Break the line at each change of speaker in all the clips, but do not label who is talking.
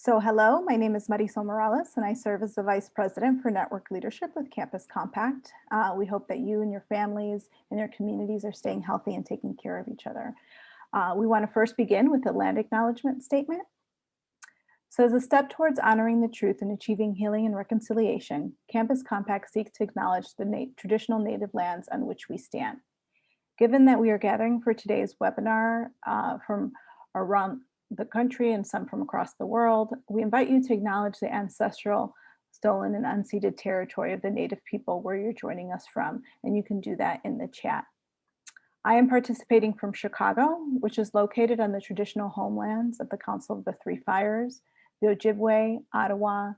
So hello, my name is Marisol Morales and I serve as the Vice President for Network Leadership with Campus Compact. We hope that you and your families and your communities are staying healthy and taking care of each other. We want to first begin with the land acknowledgement statement. So as a step towards honoring the truth and achieving healing and reconciliation, Campus Compact seeks to acknowledge the traditional native lands on which we stand. Given that we are gathering for today's webinar from around the country and some from across the world, we invite you to acknowledge the ancestral, stolen, and unceded territory of the Native people where you're joining us from, and you can do that in the chat. I am participating from Chicago, which is located on the traditional homelands of the Council of the Three Fires, the Ojibwe, Ottawa,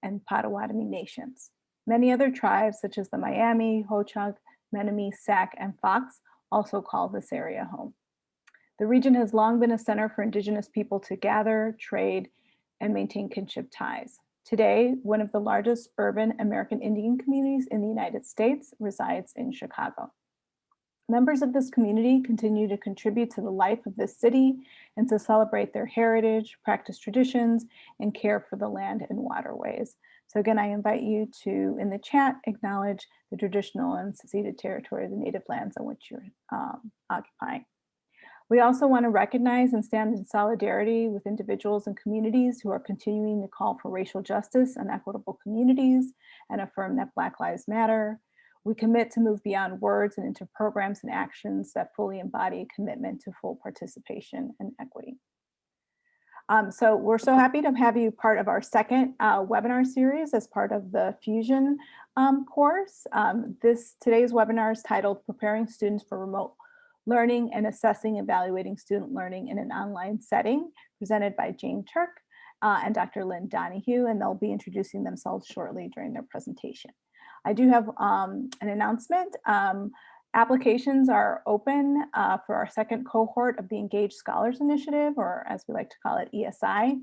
and Potawatomi nations. Many other tribes, such as the Miami, Ho-Chunk, Menominee, Sac, and Fox, also call this area home. The region has long been a center for Indigenous people to gather, trade, and maintain kinship ties. Today, one of the largest urban American Indian communities in the United States resides in Chicago. Members of this community continue to contribute to the life of this city and to celebrate their heritage, practice traditions, and care for the land and waterways. So again, I invite you to, in the chat, acknowledge the traditional and ceded territory of the native lands on which you're occupying. We also want to recognize and stand in solidarity with individuals and communities who are continuing to call for racial justice and equitable communities and affirm that Black Lives Matter. We commit to move beyond words and into programs and actions that fully embody a commitment to full participation and equity. So we're so happy to have you part of our second webinar series as part of the Fusion course. Today's webinar is titled Preparing Students for Remote Learning and Assessing Evaluating Student Learning in an Online Setting, presented by Jane Turk and Dr. Lynn Donahue, and they'll be introducing themselves shortly during their presentation. I do have an announcement. Applications are open for our second cohort of the Engaged Scholars Initiative, or as we like to call it, ESI.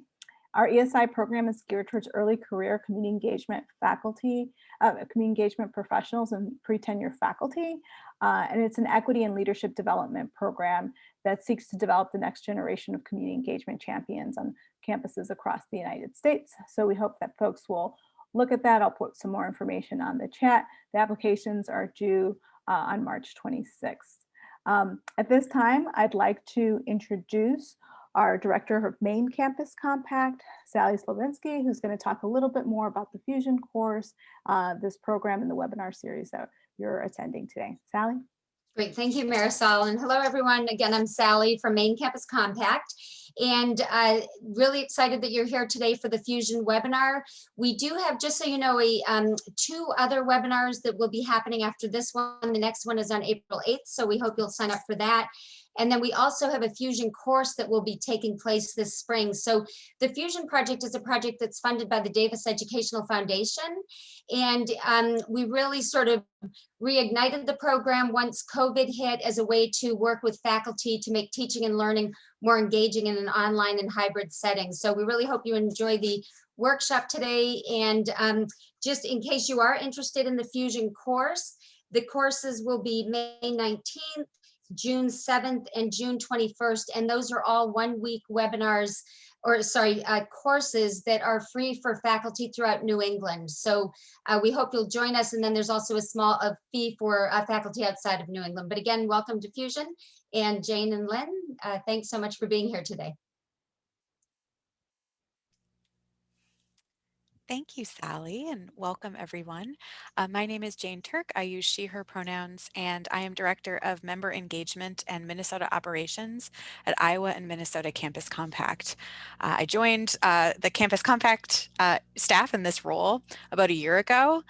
Our ESI program is geared towards early career community engagement faculty, community engagement professionals and pre-tenure faculty. And it's an equity and leadership development program that seeks to develop the next generation of community engagement champions on campuses across the United States. So we hope that folks will look at that. I'll put some more information on the chat. The applications are due on March 26th. At this time, I'd like to introduce our Director of Main Campus Compact, Sally Slavinsky, who's going to talk a little bit more about the Fusion course, this program and the webinar series that you're attending today. Sally?
Great, thank you, Marisol. And hello, everyone. Again, I'm Sally from Main Campus Compact, and really excited that you're here today for the Fusion webinar. We do have, just so you know, two other webinars that will be happening after this one. The next one is on April 8th, so we hope you'll sign up for that. And then we also have a Fusion course that will be taking place this spring. So the Fusion project is a project that's funded by the Davis Educational Foundation. And we really sort of reignited the program once COVID hit as a way to work with faculty to make teaching and learning more engaging in an online and hybrid setting. So we really hope you enjoy the workshop today. And just in case you are interested in the Fusion course, the courses will be May 19th, June 7th, and June 21st. And those are all 1 week webinars, or sorry, courses that are free for faculty throughout New England. So we hope you'll join us. And then there's also a small fee for faculty outside of New England. But again, welcome to Fusion. And Jane and Lynn, thanks so much for being here today.
Thank you, Sally, and welcome everyone. My name is Jane Turk. I use she, her pronouns, and I am Director of Member Engagement and Minnesota Operations at Iowa and Minnesota Campus Compact. I joined the Campus Compact staff in this role about a year ago,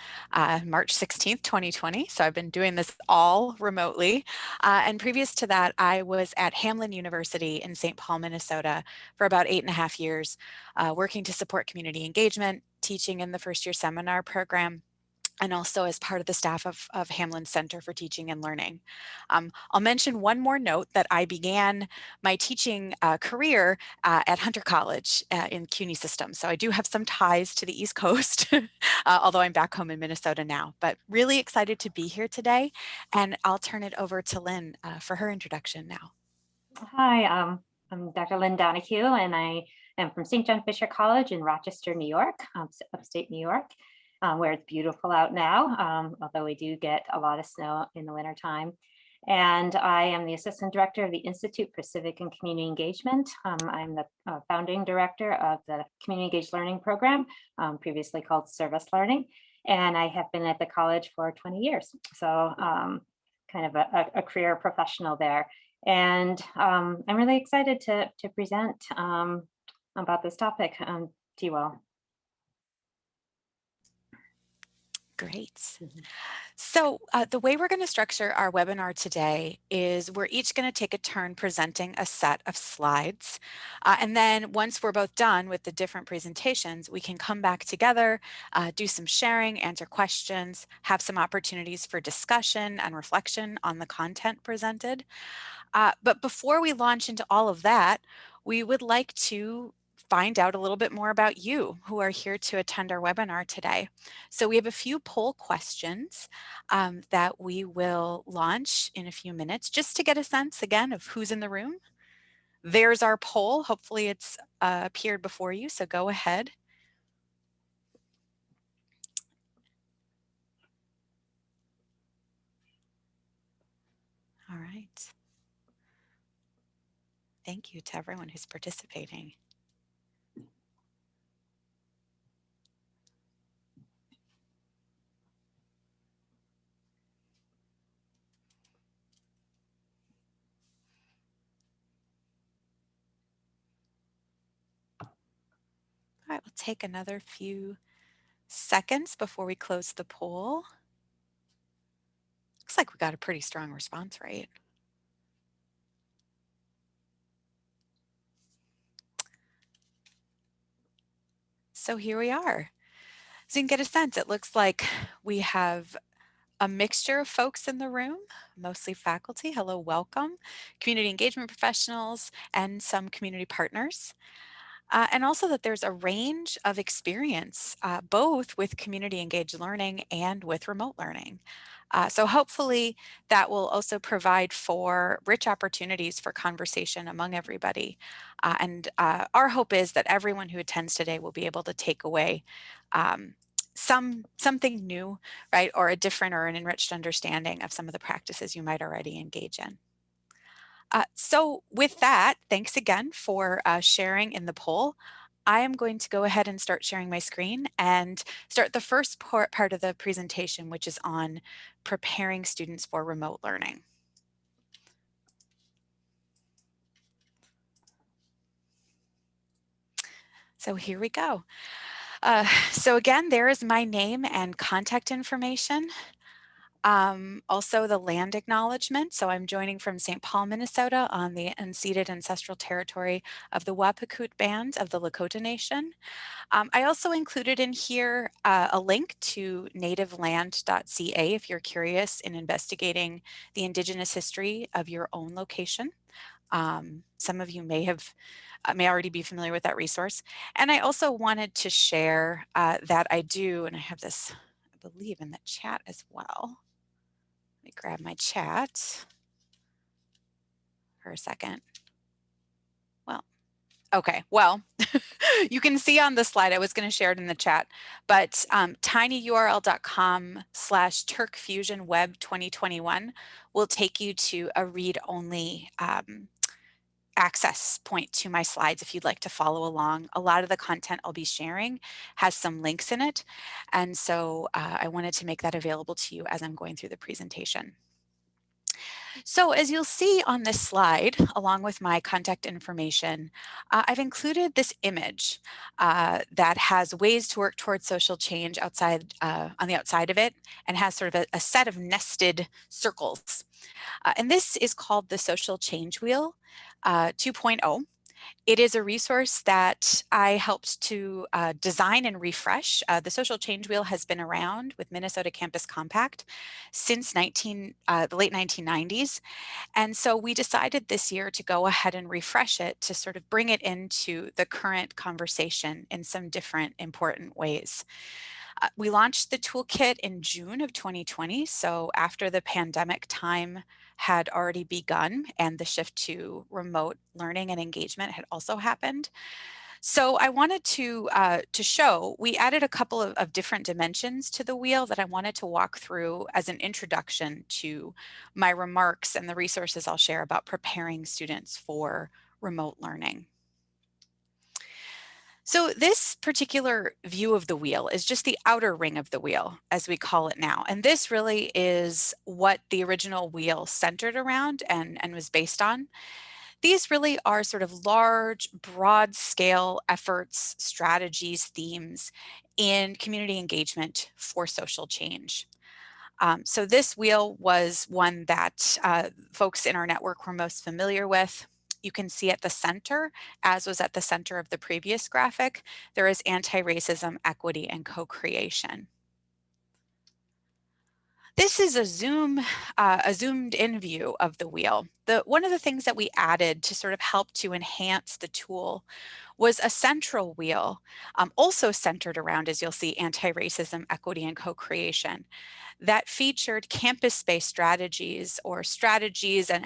March 16th, 2020. So I've been doing this all remotely. And previous to that, I was at Hamline University in St. Paul, Minnesota for about 8.5 years, working to support community engagement, teaching in the first year seminar program, and also as part of the staff of Hamline Center for Teaching and Learning. I'll mention one more note that I began my teaching career at Hunter College in CUNY systems. So I do have some ties to the East Coast, although I'm back home in Minnesota now, but really excited to be here today. And I'll turn it over to Lynn for her introduction now.
Hi, I'm Dr. Lynn Donahue, and I am from St. John Fisher College in Rochester, New York, upstate New York, where it's beautiful out now, although we do get a lot of snow in the wintertime. And I am the Assistant Director of the Institute for Civic and Community Engagement. I'm the founding director of the Community Engaged Learning Program, previously called Service Learning. And I have been at the college for 20 years. So kind of a career professional there. And I'm really excited to present about this topic to you all.
Great. So the way we're going to structure our webinar today is we're each going to take a turn presenting a set of slides. And then once we're both done with the different presentations, we can come back together, do some sharing, answer questions, have some opportunities for discussion and reflection on the content presented. But before we launch into all of that, we would like to find out a little bit more about you who are here to attend our webinar today. So we have a few poll questions that we will launch in a few minutes just to get a sense again of who's in the room. There's our poll. Hopefully it's appeared before you, so go ahead. All right. Thank you to everyone who's participating. All right, we'll take another few seconds before we close the poll. Looks like we got a pretty strong response rate. So here we are. So you can get a sense, it looks like we have a mixture of folks in the room, mostly faculty. Hello, welcome. Community engagement professionals and some community partners. And also that there's a range of experience, both with community engaged learning and with remote learning. So hopefully that will also provide for rich opportunities for conversation among everybody. And our hope is that everyone who attends today will be able to take away something new, right, or a different or an enriched understanding of some of the practices you might already engage in. So with that, thanks again for sharing in the poll. I am going to go ahead and start sharing my screen and start the first part of the presentation, which is on preparing students for remote learning. So here we go. So again, there is my name and contact information. Also the land acknowledgement. So I'm joining from St. Paul, Minnesota on the unceded ancestral territory of the Wapakut Band of the Lakota Nation. I also included in here a link to nativeland.ca if you're curious in investigating the Indigenous history of your own location. Some of you may already be familiar with that resource. And I also wanted to share that I do, and I have this, I believe, in the chat as well. Let me grab my chat for a second. Well, okay, well, you can see on the slide, I was going to share it in the chat, but tinyurl.com/turkfusionweb2021 will take you to a read-only access point to my slides if you'd like to follow along. A lot of the content I'll be sharing has some links in it, and so I wanted to make that available to you as I'm going through the presentation. So as you'll see on this slide, along with my contact information, I've included this image that has ways to work towards social change outside, on the outside of it, and has sort of a set of nested circles. And this is called the Social Change Wheel 2.0. It is a resource that I helped to design and refresh. The Social Change Wheel has been around with Minnesota Campus Compact since the late 1990s. And so we decided this year to go ahead and refresh it to sort of bring it into the current conversation in some different important ways. We launched the toolkit in June of 2020, so after the pandemic time had already begun and the shift to remote learning and engagement had also happened. So I wanted to show, we added a couple of different dimensions to the wheel that I wanted to walk through as an introduction to my remarks and the resources I'll share about preparing students for remote learning. So this particular view of the wheel is just the outer ring of the wheel, as we call it now. And this really is what the original wheel centered around and was based on. These really are sort of large, broad scale efforts, strategies, themes in community engagement for social change. So this wheel was one that folks in our network were most familiar with. You can see at the center, as was at the center of the previous graphic, there is anti-racism, equity, and co-creation. This is a zoomed in view of the wheel. One of the things that we added to sort of help to enhance the tool was a central wheel, also centered around, as you'll see, anti-racism, equity, and co-creation, that featured campus-based strategies or strategies and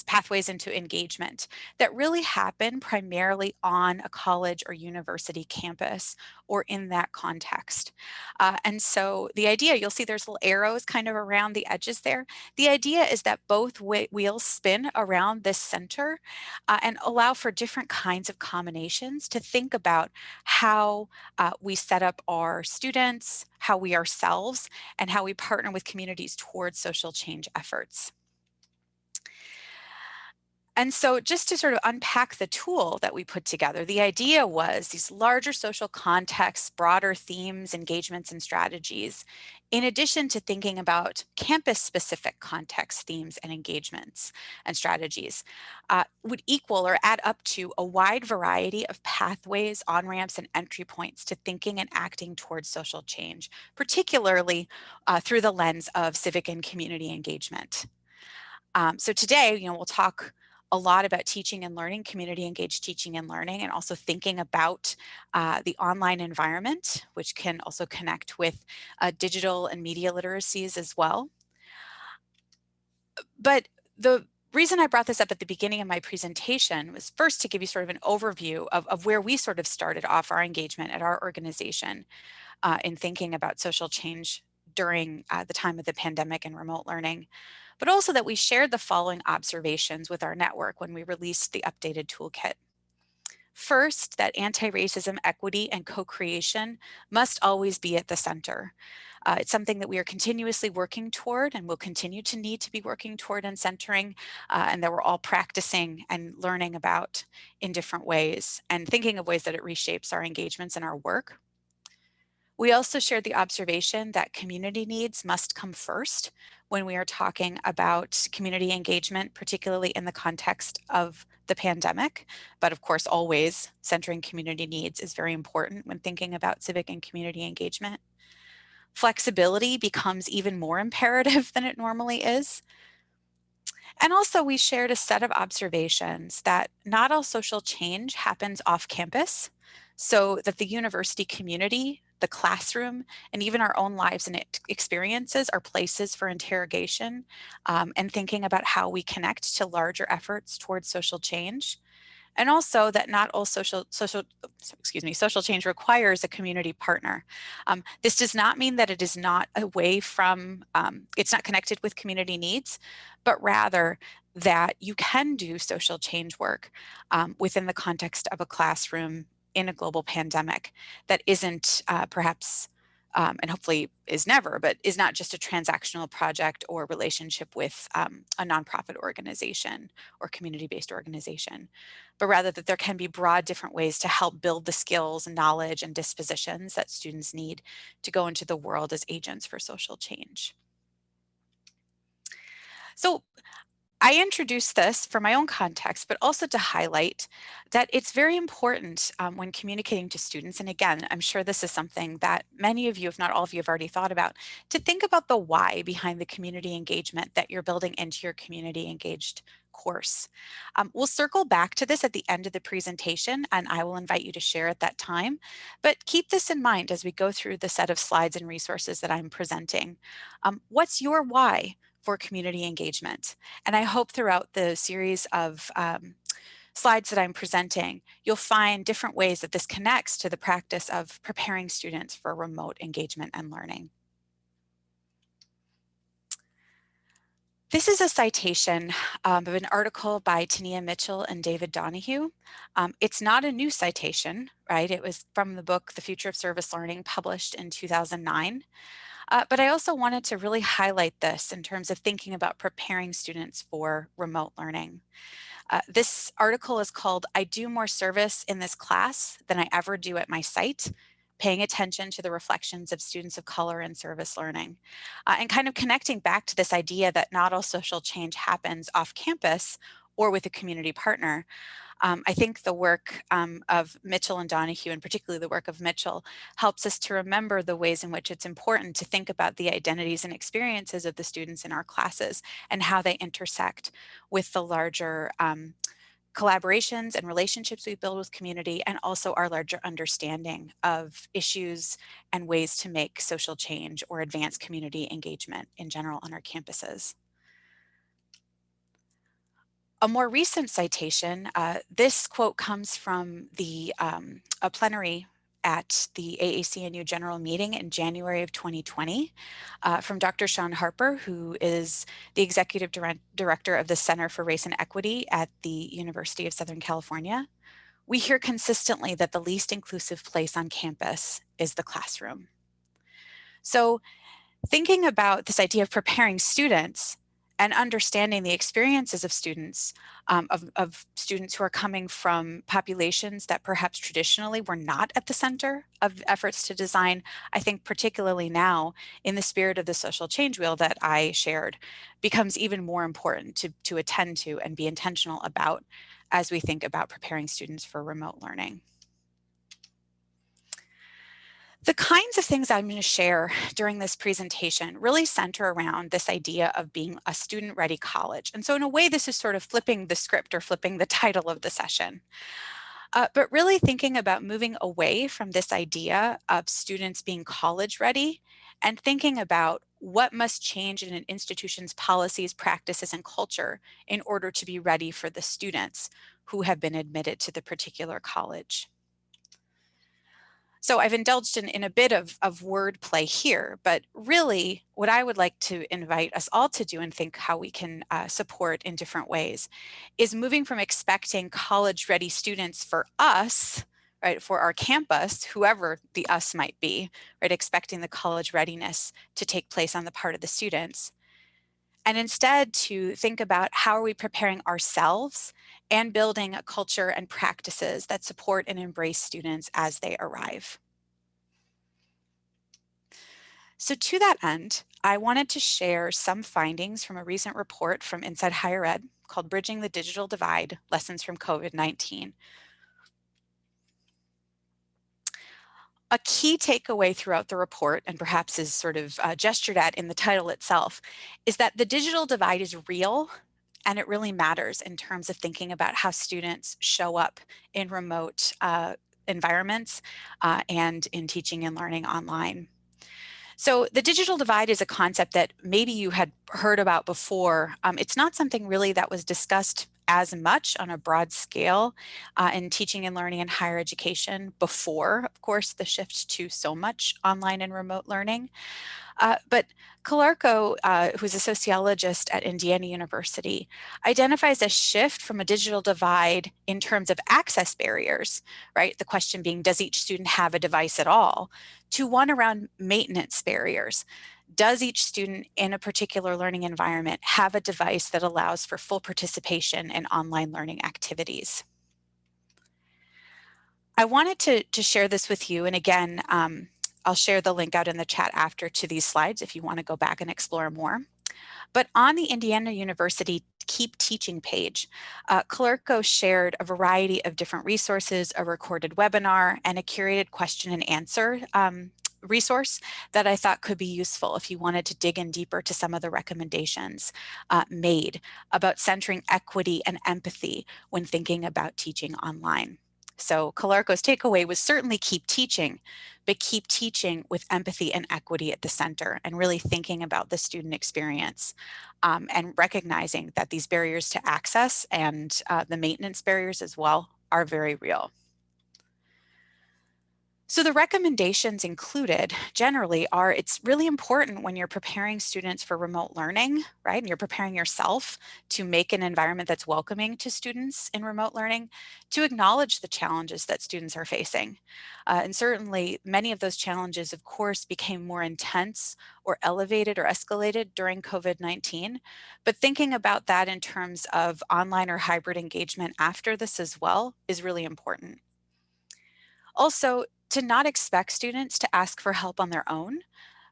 pathways into engagement that really happen primarily on a college or university campus or in that context. And so the idea, you'll see there's little arrows kind of around the edges there. The idea is that both wheels spin around this center and allow for different kinds of combinations to think about how we set up our students, how we ourselves, and how we partner with communities towards social change efforts. And so just to sort of unpack the tool that we put together, the idea was these larger social contexts, broader themes, engagements, and strategies, in addition to thinking about campus-specific contexts, themes, and engagements and strategies, would equal or add up to a wide variety of pathways, on-ramps, and entry points to thinking and acting towards social change, particularly through the lens of civic and community engagement. So today, we'll talk a lot about teaching and learning, community engaged teaching and learning, and also thinking about the online environment, which can also connect with digital and media literacies as well. But the reason I brought this up at the beginning of my presentation was first to give you sort of an overview of where we sort of started off our engagement at our organization in thinking about social change during the time of the pandemic and remote learning, but also that we shared the following observations with our network when we released the updated toolkit. First, that anti-racism, equity, and co-creation must always be at the center. It's something that we are continuously working toward and will continue to need to be working toward and centering, and that we're all practicing and learning about in different ways and thinking of ways that it reshapes our engagements and our work. We also shared the observation that community needs must come first when we are talking about community engagement, particularly in the context of the pandemic. But of course, always centering community needs is very important when thinking about civic and community engagement. Flexibility becomes even more imperative than it normally is. And also we shared a set of observations that not all social change happens off campus, so that the university community, the classroom, and even our own lives and experiences are places for interrogation and thinking about how we connect to larger efforts towards social change. And also that not all social change requires a community partner. This does not mean that it is not away from, it's not connected with community needs, but rather that you can do social change work within the context of a classroom in a global pandemic that isn't perhaps and hopefully is never, but is not just a transactional project or relationship with a nonprofit organization or community-based organization, but rather that there can be broad different ways to help build the skills, knowledge, and dispositions that students need to go into the world as agents for social change. So I introduced this for my own context, but also to highlight that it's very important when communicating to students, and again, I'm sure this is something that many of you, if not all of you, have already thought about, to think about the why behind the community engagement that you're building into your community engaged course. We'll circle back to this at the end of the presentation, and I will invite you to share at that time, but keep this in mind as we go through the set of slides and resources that I'm presenting. What's your why for community engagement? And I hope throughout the series of slides that I'm presenting, you'll find different ways that this connects to the practice of preparing students for remote engagement and learning. This is a citation of an article by Tania Mitchell and David Donahue. It's not a new citation, right? It was from the book, The Future of Service Learning, published in 2009. But I also wanted to really highlight this in terms of thinking about preparing students for remote learning. This article is called, "I Do More Service in This Class Than I Ever Do at My Site, Paying Attention to the Reflections of Students of Color in Service Learning," and kind of connecting back to this idea that not all social change happens off campus or with a community partner. I think the work of Mitchell and Donahue, and particularly the work of Mitchell, helps us to remember the ways in which it's important to think about the identities and experiences of the students in our classes and how they intersect with the larger collaborations and relationships we build with community, and also our larger understanding of issues and ways to make social change or advance community engagement in general on our campuses. A more recent citation, this quote comes from a plenary at the AAC&U General Meeting in January of 2020 from Dr. Sean Harper, who is the Executive Director of the Center for Race and Equity at the University of Southern California. "We hear consistently that the least inclusive place on campus is the classroom." So thinking about this idea of preparing students and understanding the experiences of students, of students who are coming from populations that perhaps traditionally were not at the center of efforts to design, I think particularly now in the spirit of the social change wheel that I shared, becomes even more important to attend to and be intentional about as we think about preparing students for remote learning. The kinds of things I'm going to share during this presentation really center around this idea of being a student-ready college. And so in a way, this is sort of flipping the script or flipping the title of the session. But really thinking about moving away from this idea of students being college ready and thinking about what must change in an institution's policies, practices, and culture in order to be ready for the students who have been admitted to the particular college. So I've indulged in a bit of wordplay here, but really what I would like to invite us all to do and think how we can support in different ways is moving from expecting college-ready students for us, right, for our campus, whoever the us might be, right, expecting the college readiness to take place on the part of the students, and instead to think about how are we preparing ourselves and building a culture and practices that support and embrace students as they arrive. So to that end, I wanted to share some findings from a recent report from Inside Higher Ed called "Bridging the Digital Divide: Lessons from COVID-19. A key takeaway throughout the report, and perhaps is sort of gestured at in the title itself, is that the digital divide is real and it really matters in terms of thinking about how students show up in remote environments and in teaching and learning online. So the digital divide is a concept that maybe you had heard about before. It's not something really that was discussed as much on a broad scale in teaching and learning in higher education before, of course, the shift to so much online and remote learning. But Calarco, who's a sociologist at Indiana University, identifies a shift from a digital divide in terms of access barriers, right? The question being, does each student have a device at all? To one around maintenance barriers. Does each student in a particular learning environment have a device that allows for full participation in online learning activities? I wanted to share this with you, and again, I'll share the link out in the chat after to these slides if you want to go back and explore more. But on the Indiana University Keep Teaching page, Calarco shared a variety of different resources, a recorded webinar, and a curated question and answer resource that I thought could be useful if you wanted to dig in deeper to some of the recommendations made about centering equity and empathy when thinking about teaching online. So Kalarko's takeaway was certainly keep teaching, but keep teaching with empathy and equity at the center, and really thinking about the student experience, and recognizing that these barriers to access and the maintenance barriers as well are very real. So the recommendations included generally are, it's really important when you're preparing students for remote learning, right? And you're preparing yourself to make an environment that's welcoming to students in remote learning, to acknowledge the challenges that students are facing. And certainly many of those challenges, of course, became more intense or elevated or escalated during COVID-19. But thinking about that in terms of online or hybrid engagement after this as well is really important. Also, to not expect students to ask for help on their own,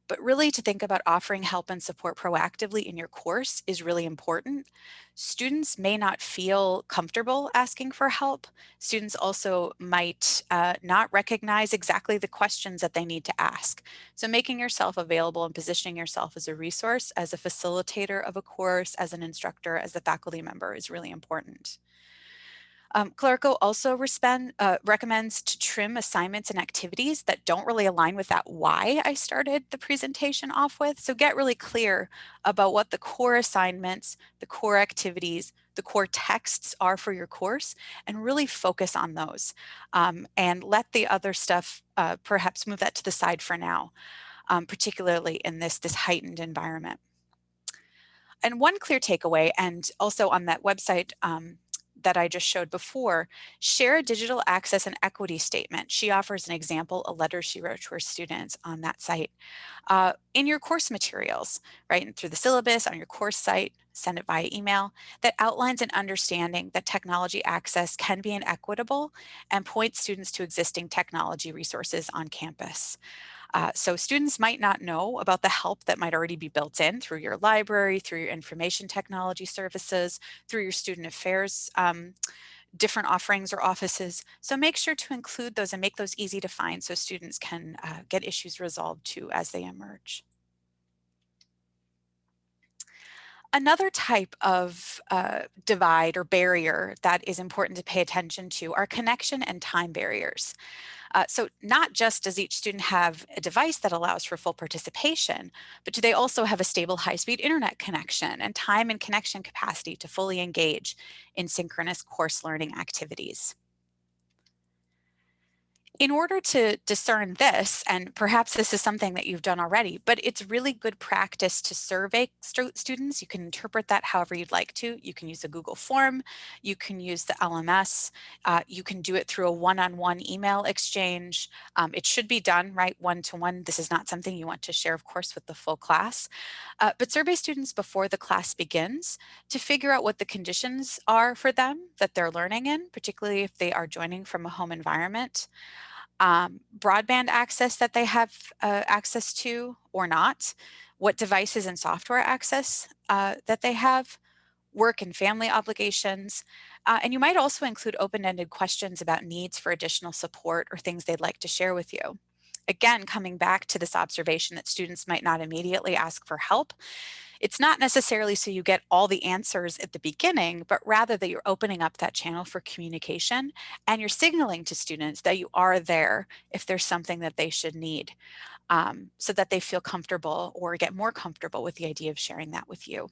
but really to think about offering help and support proactively in your course is really important. Students may not feel comfortable asking for help. Students also might not recognize exactly the questions that they need to ask. So making yourself available and positioning yourself as a resource, as a facilitator of a course, as an instructor, as a faculty member is really important. Clerico also recommends to trim assignments and activities that don't really align with that why I started the presentation off with. So get really clear about what the core assignments, the core activities, the core texts are for your course, and really focus on those. And let the other stuff, perhaps move that to the side for now, particularly in this heightened environment. And one clear takeaway, and also on that website that I just showed before, share a digital access and equity statement. She offers an example, a letter she wrote to her students on that site. In your course materials, right, and through the syllabus, on your course site, send it via email, that outlines an understanding that technology access can be inequitable and points students to existing technology resources on campus. So students might not know about the help that might already be built in through your library, through your information technology services, through your student affairs, different offerings or offices. So make sure to include those and make those easy to find so students can get issues resolved too as they emerge. Another type of divide or barrier that is important to pay attention to are connection and time barriers. So not just does each student have a device that allows for full participation, but do they also have a stable high-speed internet connection and time and connection capacity to fully engage in synchronous course learning activities? In order to discern this, and perhaps this is something that you've done already, but it's really good practice to survey students. You can interpret that however you'd like to. You can use a Google form, you can use the LMS, you can do it through a one-on-one email exchange. It should be done, right, one-to-one. This is not something you want to share, of course, with the full class. But survey students before the class begins to figure out what the conditions are for them that they're learning in, particularly if they are joining from a home environment. Broadband access that they have access to or not, what devices and software access that they have, work and family obligations, and you might also include open-ended questions about needs for additional support or things they'd like to share with you. Again, coming back to this observation that students might not immediately ask for help, it's not necessarily so you get all the answers at the beginning, but rather that you're opening up that channel for communication and you're signaling to students that you are there if there's something that they should need, so that they feel comfortable or get more comfortable with the idea of sharing that with you.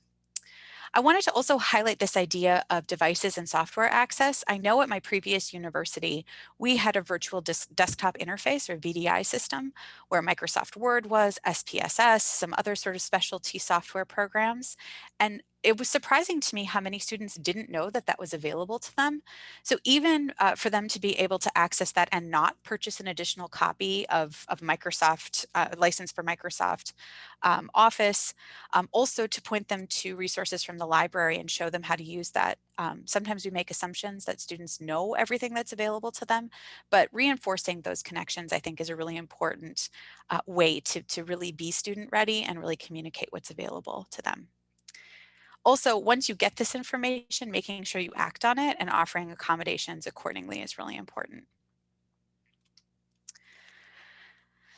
I wanted to also highlight this idea of devices and software access. I know at my previous university, we had a virtual desktop interface or VDI system where Microsoft Word was, SPSS, some other sort of specialty software programs. And it was surprising to me how many students didn't know that that was available to them. So even for them to be able to access that and not purchase an additional copy of Microsoft, license for Microsoft Office, also to point them to resources from the library and show them how to use that. Sometimes we make assumptions that students know everything that's available to them, but reinforcing those connections, I think, is a really important way to really be student ready and really communicate what's available to them. Also, once you get this information, making sure you act on it and offering accommodations accordingly is really important.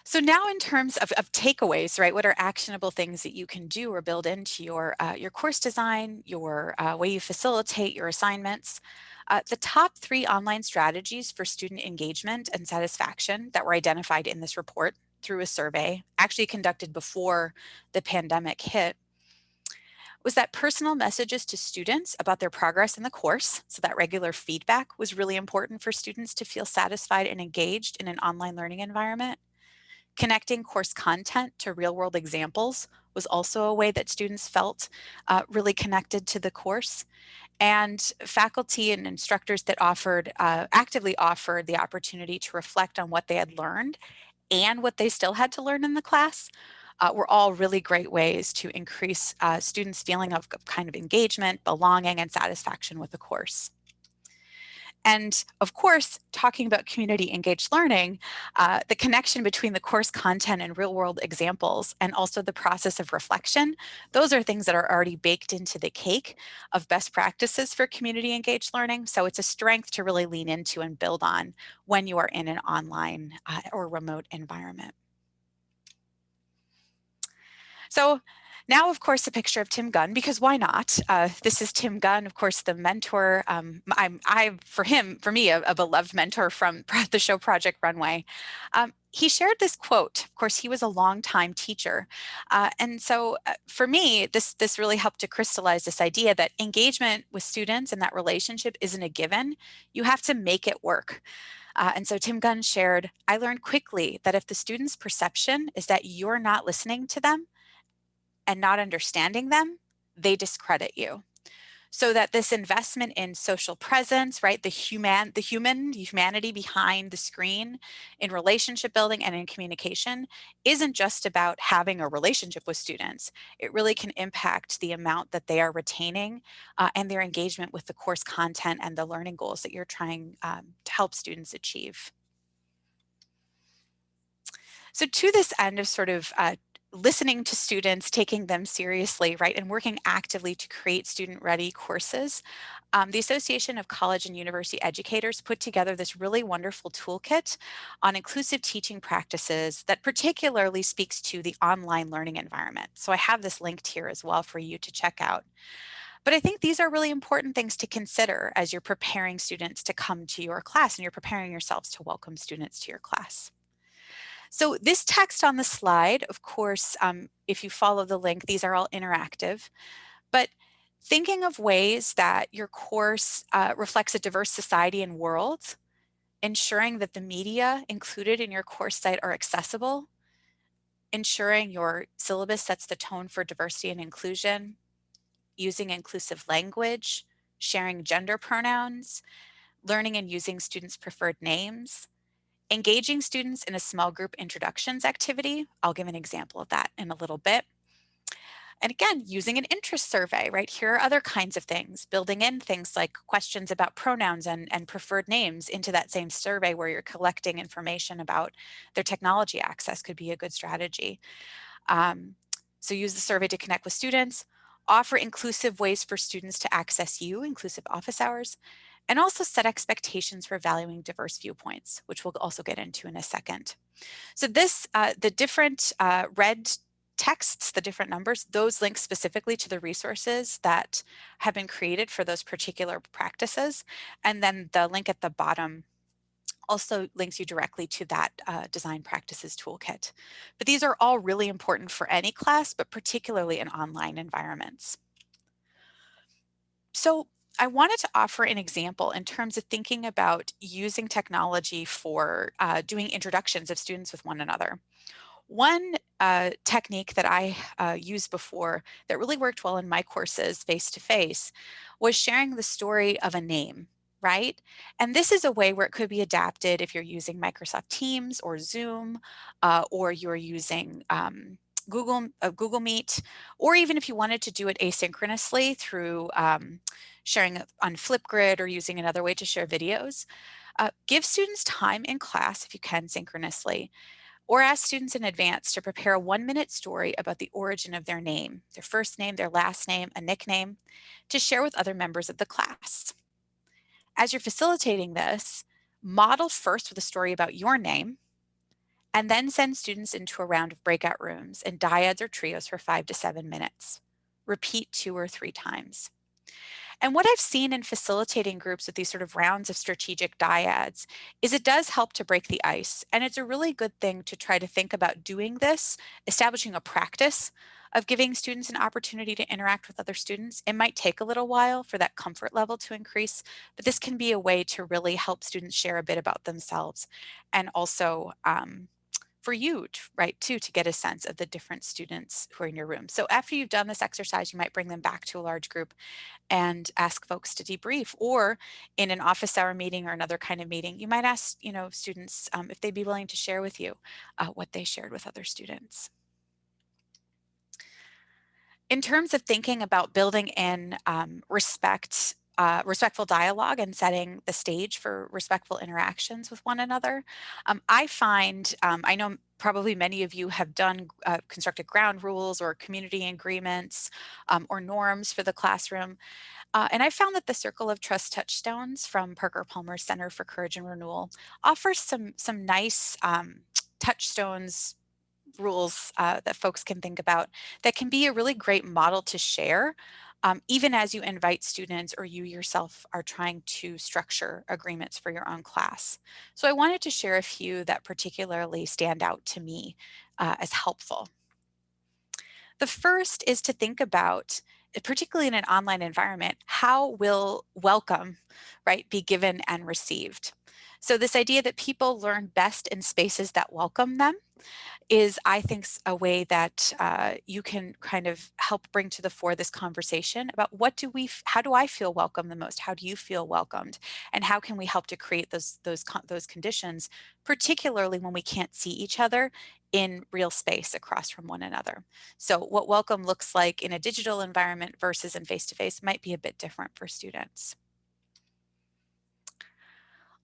So now in terms of takeaways, right, what are actionable things that you can do or build into your course design, your way you facilitate your assignments? The top 3 online strategies for student engagement and satisfaction that were identified in this report through a survey, actually conducted before the pandemic hit, was that personal messages to students about their progress in the course, so that regular feedback was really important for students to feel satisfied and engaged in an online learning environment. Connecting course content to real-world examples was also a way that students felt really connected to the course. And faculty and instructors that actively offered the opportunity to reflect on what they had learned and what they still had to learn in the class were all really great ways to increase students' feeling of kind of engagement, belonging, and satisfaction with the course. And of course, talking about community engaged learning, the connection between the course content and real world examples, and also the process of reflection, those are things that are already baked into the cake of best practices for community engaged learning. So it's a strength to really lean into and build on when you are in an online or remote environment. So now, of course, a picture of Tim Gunn, because why not? This is Tim Gunn, of course, the mentor. For me, a beloved mentor from the show Project Runway. He shared this quote. Of course, he was a longtime teacher. And so for me, this really helped to crystallize this idea that engagement with students and that relationship isn't a given. You have to make it work. And so Tim Gunn shared, I learned quickly that if the student's perception is that you're not listening to them, and not understanding them, they discredit you. So that this investment in social presence, right, the humanity behind the screen in relationship building and in communication isn't just about having a relationship with students. It really can impact the amount that they are retaining and their engagement with the course content and the learning goals that you're trying to help students achieve. So to this end of sort of listening to students, taking them seriously, right, and working actively to create student-ready courses, the Association of College and University Educators put together this really wonderful toolkit on inclusive teaching practices that particularly speaks to the online learning environment. So I have this linked here as well for you to check out. But I think these are really important things to consider as you're preparing students to come to your class and you're preparing yourselves to welcome students to your class. So this text on the slide, of course, if you follow the link, these are all interactive, but thinking of ways that your course reflects a diverse society and world, ensuring that the media included in your course site are accessible, ensuring your syllabus sets the tone for diversity and inclusion, using inclusive language, sharing gender pronouns, learning and using students' preferred names, engaging students in a small group introductions activity. I'll give an example of that in a little bit. And again, using an interest survey, right? Here are other kinds of things, building in things like questions about pronouns and preferred names into that same survey where you're collecting information about their technology access could be a good strategy. So use the survey to connect with students, offer inclusive ways for students to access you, inclusive office hours, and also set expectations for valuing diverse viewpoints, which we'll also get into in a second. So the different red texts, the different numbers, those link specifically to the resources that have been created for those particular practices. And then the link at the bottom also links you directly to that design practices toolkit. But these are all really important for any class, but particularly in online environments. So I wanted to offer an example in terms of thinking about using technology for doing introductions of students with one another. One technique that I used before that really worked well in my courses face-to-face was sharing the story of a name, right? And this is a way where it could be adapted if you're using Microsoft Teams or Zoom, or you're using Google Meet, or even if you wanted to do it asynchronously through sharing on Flipgrid or using another way to share videos. Give students time in class, if you can, synchronously, or ask students in advance to prepare a 1-minute story about the origin of their name, their first name, their last name, a nickname, to share with other members of the class. As you're facilitating this, model first with a story about your name, and then send students into a round of breakout rooms in dyads or trios for 5 to 7 minutes. Repeat 2 or 3 times. And what I've seen in facilitating groups with these sort of rounds of strategic dyads is it does help to break the ice. And it's a really good thing to try to think about doing this, establishing a practice of giving students an opportunity to interact with other students. It might take a little while for that comfort level to increase, but this can be a way to really help students share a bit about themselves, and also for you, right, too, to get a sense of the different students who are in your room. So after you've done this exercise, you might bring them back to a large group and ask folks to debrief, or in an office hour meeting or another kind of meeting, you might ask, students if they'd be willing to share with you what they shared with other students. In terms of thinking about building in respectful dialogue and setting the stage for respectful interactions with one another, I find, I know probably many of you have done constructed ground rules or community agreements or norms for the classroom. And I found that the Circle of Trust Touchstones from Parker Palmer's Center for Courage and Renewal offers some nice touchstones rules that folks can think about that can be a really great model to share, even as you invite students or you yourself are trying to structure agreements for your own class. So I wanted to share a few that particularly stand out to me as helpful. The first is to think about, particularly in an online environment, how will welcome, right, be given and received. So this idea that people learn best in spaces that welcome them is, I think, a way that you can kind of help bring to the fore this conversation about how do I feel welcome the most? How do you feel welcomed? And how can we help to create those conditions, particularly when we can't see each other in real space across from one another. So what welcome looks like in a digital environment versus in face-to-face might be a bit different for students.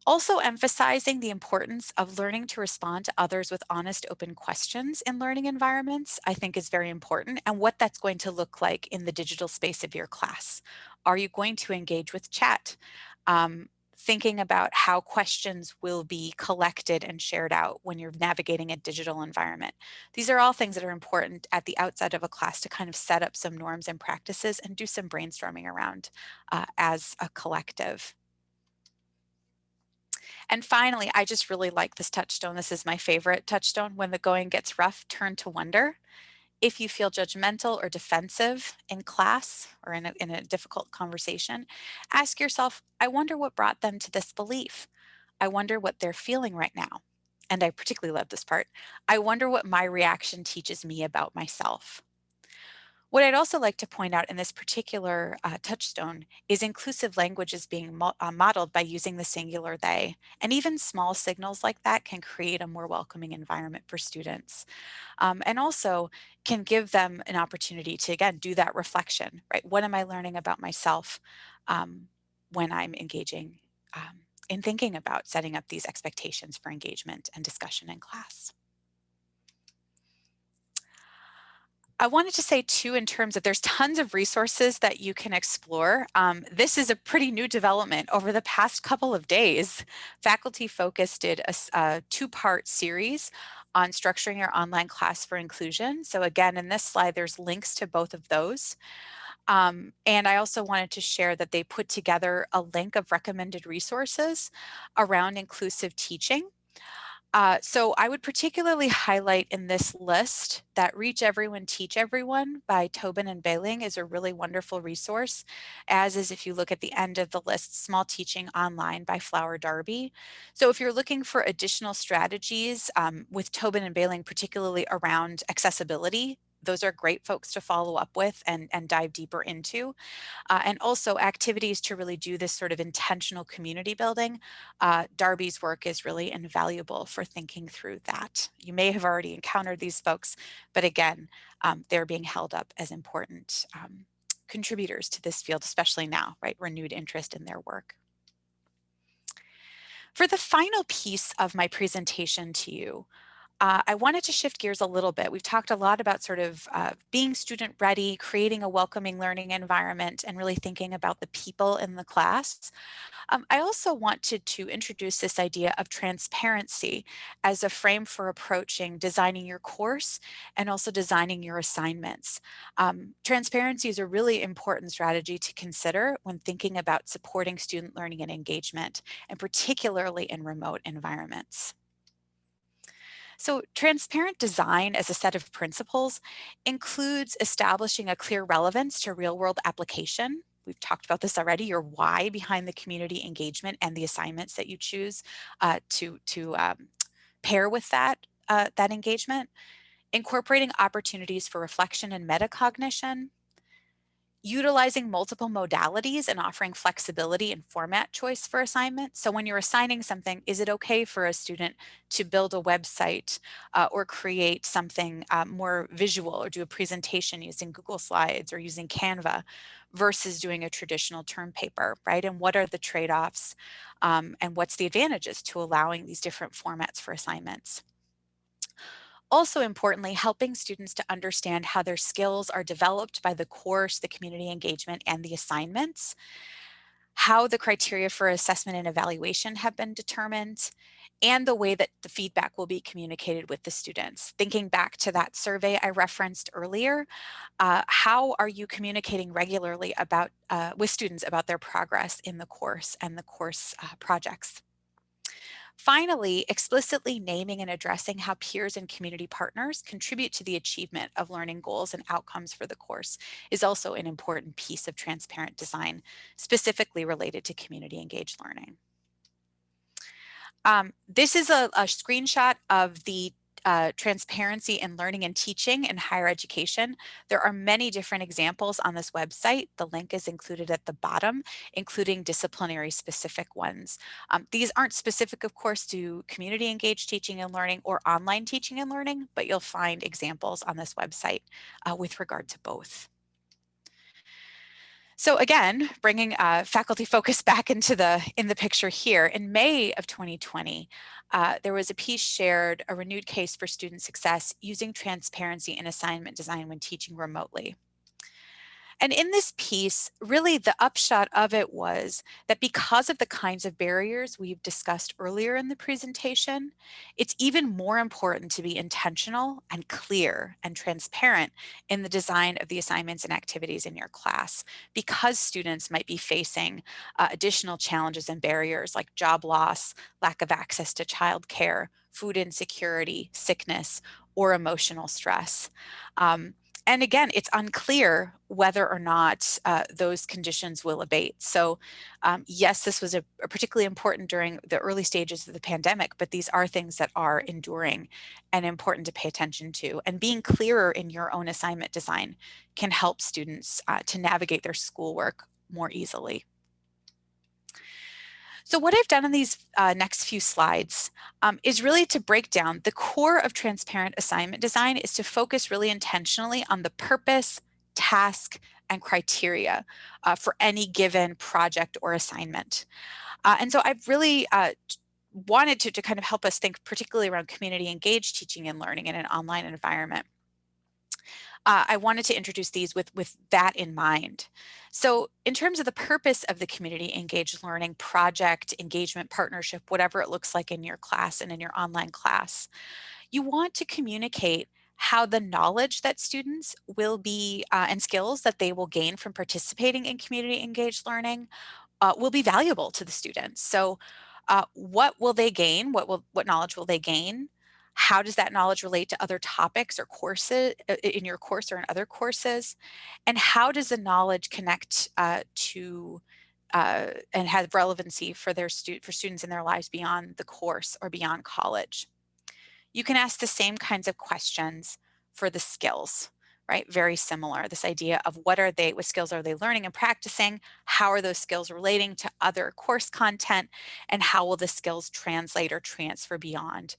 Also emphasizing the importance of learning to respond to others with honest, open questions in learning environments, I think is very important, and what that's going to look like in the digital space of your class. Are you going to engage with chat? Thinking about how questions will be collected and shared out when you're navigating a digital environment. These are all things that are important at the outset of a class to kind of set up some norms and practices and do some brainstorming around as a collective. And finally, I just really like this touchstone. This is my favorite touchstone. When the going gets rough, turn to wonder. If you feel judgmental or defensive in class or in a difficult conversation, ask yourself, I wonder what brought them to this belief. I wonder what they're feeling right now. And I particularly love this part. I wonder what my reaction teaches me about myself. What I'd also like to point out in this particular touchstone is inclusive language is being modeled by using the singular they. And even small signals like that can create a more welcoming environment for students. And also can give them an opportunity to, again, do that reflection, right? What am I learning about myself when I'm engaging in thinking about setting up these expectations for engagement and discussion in class? I wanted to say too, in terms of there's tons of resources that you can explore. This is a pretty new development. Over the past couple of days, Faculty Focus did a two-part series on structuring your online class for inclusion. So again, in this slide, there's links to both of those. And I also wanted to share that they put together a link of recommended resources around inclusive teaching. So I would particularly highlight in this list that Reach Everyone, Teach Everyone by Tobin and Bailing is a really wonderful resource, as is, if you look at the end of the list, Small Teaching Online by Flower Darby. So if you're looking for additional strategies with Tobin and Bailing, particularly around accessibility, those are great folks to follow up with and dive deeper into. And also activities to really do this sort of intentional community building. Darby's work is really invaluable for thinking through that. You may have already encountered these folks, but again, they're being held up as important contributors to this field, especially now, right? Renewed interest in their work. For the final piece of my presentation to you, I wanted to shift gears a little bit. We've talked a lot about sort of being student ready, creating a welcoming learning environment, and really thinking about the people in the class. I also wanted to introduce this idea of transparency as a frame for approaching designing your course and also designing your assignments. Transparency is a really important strategy to consider when thinking about supporting student learning and engagement, and particularly in remote environments. So transparent design as a set of principles includes establishing a clear relevance to real world application. We've talked about this already, your why behind the community engagement and the assignments that you choose to pair with that engagement. Incorporating opportunities for reflection and metacognition, utilizing multiple modalities and offering flexibility and format choice for assignments. So when you're assigning something, is it okay for a student to build a website or create something more visual or do a presentation using Google Slides or using Canva versus doing a traditional term paper, right? And what are the trade-offs and what's the advantages to allowing these different formats for assignments? Also importantly, helping students to understand how their skills are developed by the course, the community engagement, and the assignments, how the criteria for assessment and evaluation have been determined, and the way that the feedback will be communicated with the students. Thinking back to that survey I referenced earlier, how are you communicating regularly about with students about their progress in the course and the course projects? Finally, explicitly naming and addressing how peers and community partners contribute to the achievement of learning goals and outcomes for the course is also an important piece of transparent design, specifically related to community engaged learning. This is a screenshot of the transparency in learning and teaching in higher education. There are many different examples on this website. The link is included at the bottom, including disciplinary specific ones. These aren't specific, of course, to community engaged teaching and learning or online teaching and learning, but you'll find examples on this website with regard to both. So again, bringing faculty focus back into in the picture here, in May of 2020, there was a piece shared, a renewed case for student success using transparency in assignment design when teaching remotely. And in this piece, really the upshot of it was that because of the kinds of barriers we've discussed earlier in the presentation, it's even more important to be intentional and clear and transparent in the design of the assignments and activities in your class, because students might be facing additional challenges and barriers like job loss, lack of access to childcare, food insecurity, sickness, or emotional stress. And again, it's unclear whether or not those conditions will abate. So yes, this was a particularly important during the early stages of the pandemic, but these are things that are enduring and important to pay attention to. And being clearer in your own assignment design can help students to navigate their schoolwork more easily. So what I've done in these next few slides is really to break down the core of transparent assignment design is to focus really intentionally on the purpose, task, and criteria for any given project or assignment. And so I've really wanted to kind of help us think particularly around community engaged teaching and learning in an online environment. I wanted to introduce these with that in mind. So in terms of the purpose of the community engaged learning project, engagement, partnership, whatever it looks like in your class and in your online class, you want to communicate how the knowledge that students will be and skills that they will gain from participating in community engaged learning will be valuable to the students. So what will they gain? What knowledge will they gain? How does that knowledge relate to other topics or courses in your course or in other courses? And how does the knowledge connect to and have relevancy for for students in their lives beyond the course or beyond college? You can ask the same kinds of questions for the skills, right? Very similar. This idea of what skills are they learning and practicing? How are those skills relating to other course content? And how will the skills translate or transfer beyond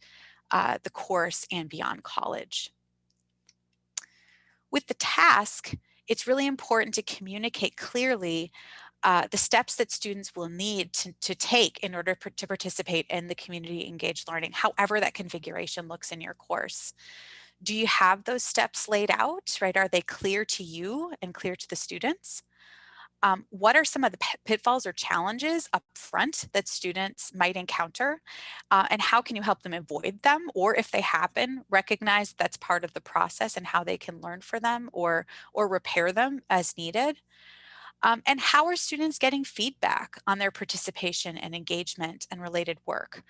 the course and beyond college? With the task, it's really important to communicate clearly the steps that students will need to take in order to participate in the community engaged learning, however that configuration looks in your course. Do you have those steps laid out, right? Are they clear to you and clear to the students? What are some of the pitfalls or challenges up front that students might encounter? And how can you help them avoid them? Or if they happen, recognize that's part of the process and how they can learn for them or repair them as needed. And how are students getting feedback on their participation and engagement and related work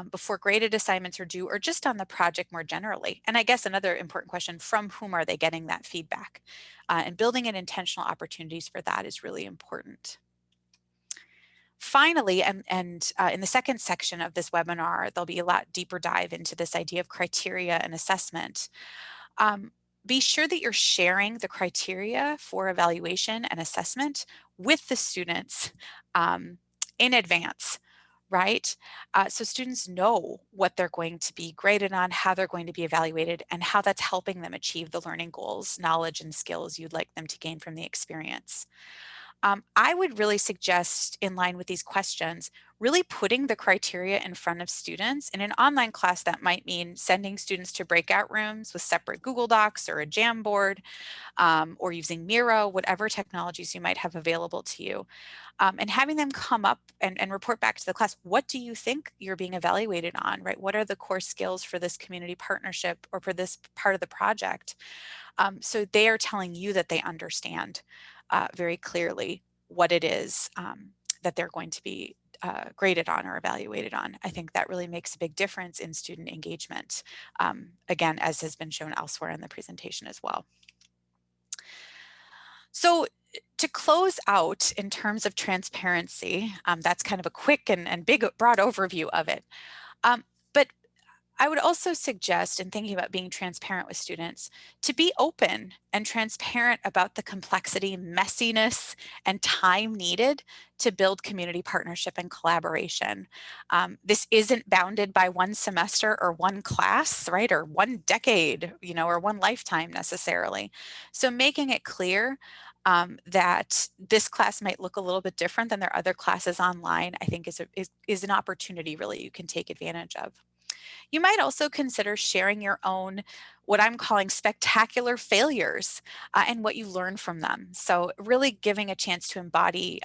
before graded assignments are due or just on the project more generally? And I guess another important question, from whom are they getting that feedback? And building in intentional opportunities for that is really important. Finally, and in the second section of this webinar, there'll be a lot deeper dive into this idea of criteria and assessment. Be sure that you're sharing the criteria for evaluation and assessment with the students in advance, right? So students know what they're going to be graded on, how they're going to be evaluated, and how that's helping them achieve the learning goals, knowledge, and skills you'd like them to gain from the experience. I would really suggest, in line with these questions, really putting the criteria in front of students. In an online class, that might mean sending students to breakout rooms with separate Google Docs or a Jamboard, or using Miro, whatever technologies you might have available to you, and having them come up and report back to the class. What do you think you're being evaluated on, right? What are the core skills for this community partnership or for this part of the project? So they are telling you that they understand very clearly what it is that they're going to be graded on or evaluated on. I think that really makes a big difference in student engagement, again, as has been shown elsewhere in the presentation as well. So to close out in terms of transparency, that's kind of a quick and big, broad overview of it. But I would also suggest, in thinking about being transparent with students, to be open and transparent about the complexity, messiness, and time needed to build community partnership and collaboration. This isn't bounded by one semester or one class, right, or one decade, or one lifetime necessarily. So making it clear that this class might look a little bit different than their other classes online, I think is an opportunity really you can take advantage of. You might also consider sharing your own, what I'm calling spectacular failures, and what you learn from them. So really giving a chance to embody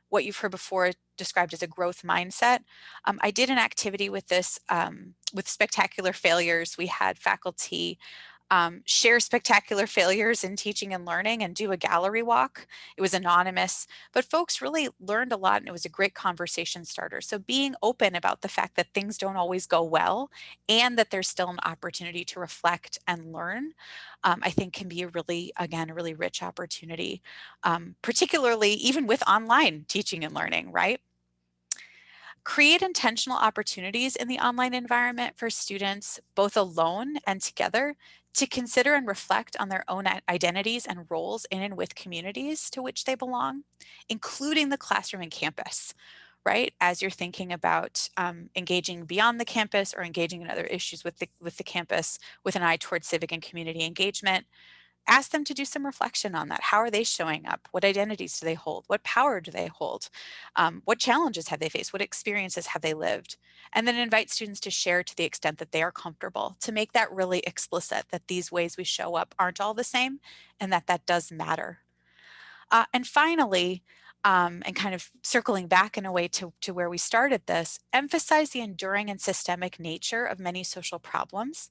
what you've heard before described as a growth mindset. I did an activity with this, with spectacular failures. We had faculty share spectacular failures in teaching and learning and do a gallery walk. It was anonymous, but folks really learned a lot and it was a great conversation starter. So being open about the fact that things don't always go well and that there's still an opportunity to reflect and learn, I think can be a really rich opportunity, particularly even with online teaching and learning, right? Create intentional opportunities in the online environment for students, both alone and together, to consider and reflect on their own identities and roles in and with communities to which they belong, including the classroom and campus, right? As you're thinking about engaging beyond the campus or engaging in other issues with the campus with an eye towards civic and community engagement, ask them to do some reflection on that. How are they showing up? What identities do they hold? What power do they hold? What challenges have they faced? What experiences have they lived? And then invite students to share to the extent that they are comfortable, to make that really explicit that these ways we show up aren't all the same and that does matter. And finally, and kind of circling back in a way to where we started this, emphasize the enduring and systemic nature of many social problems,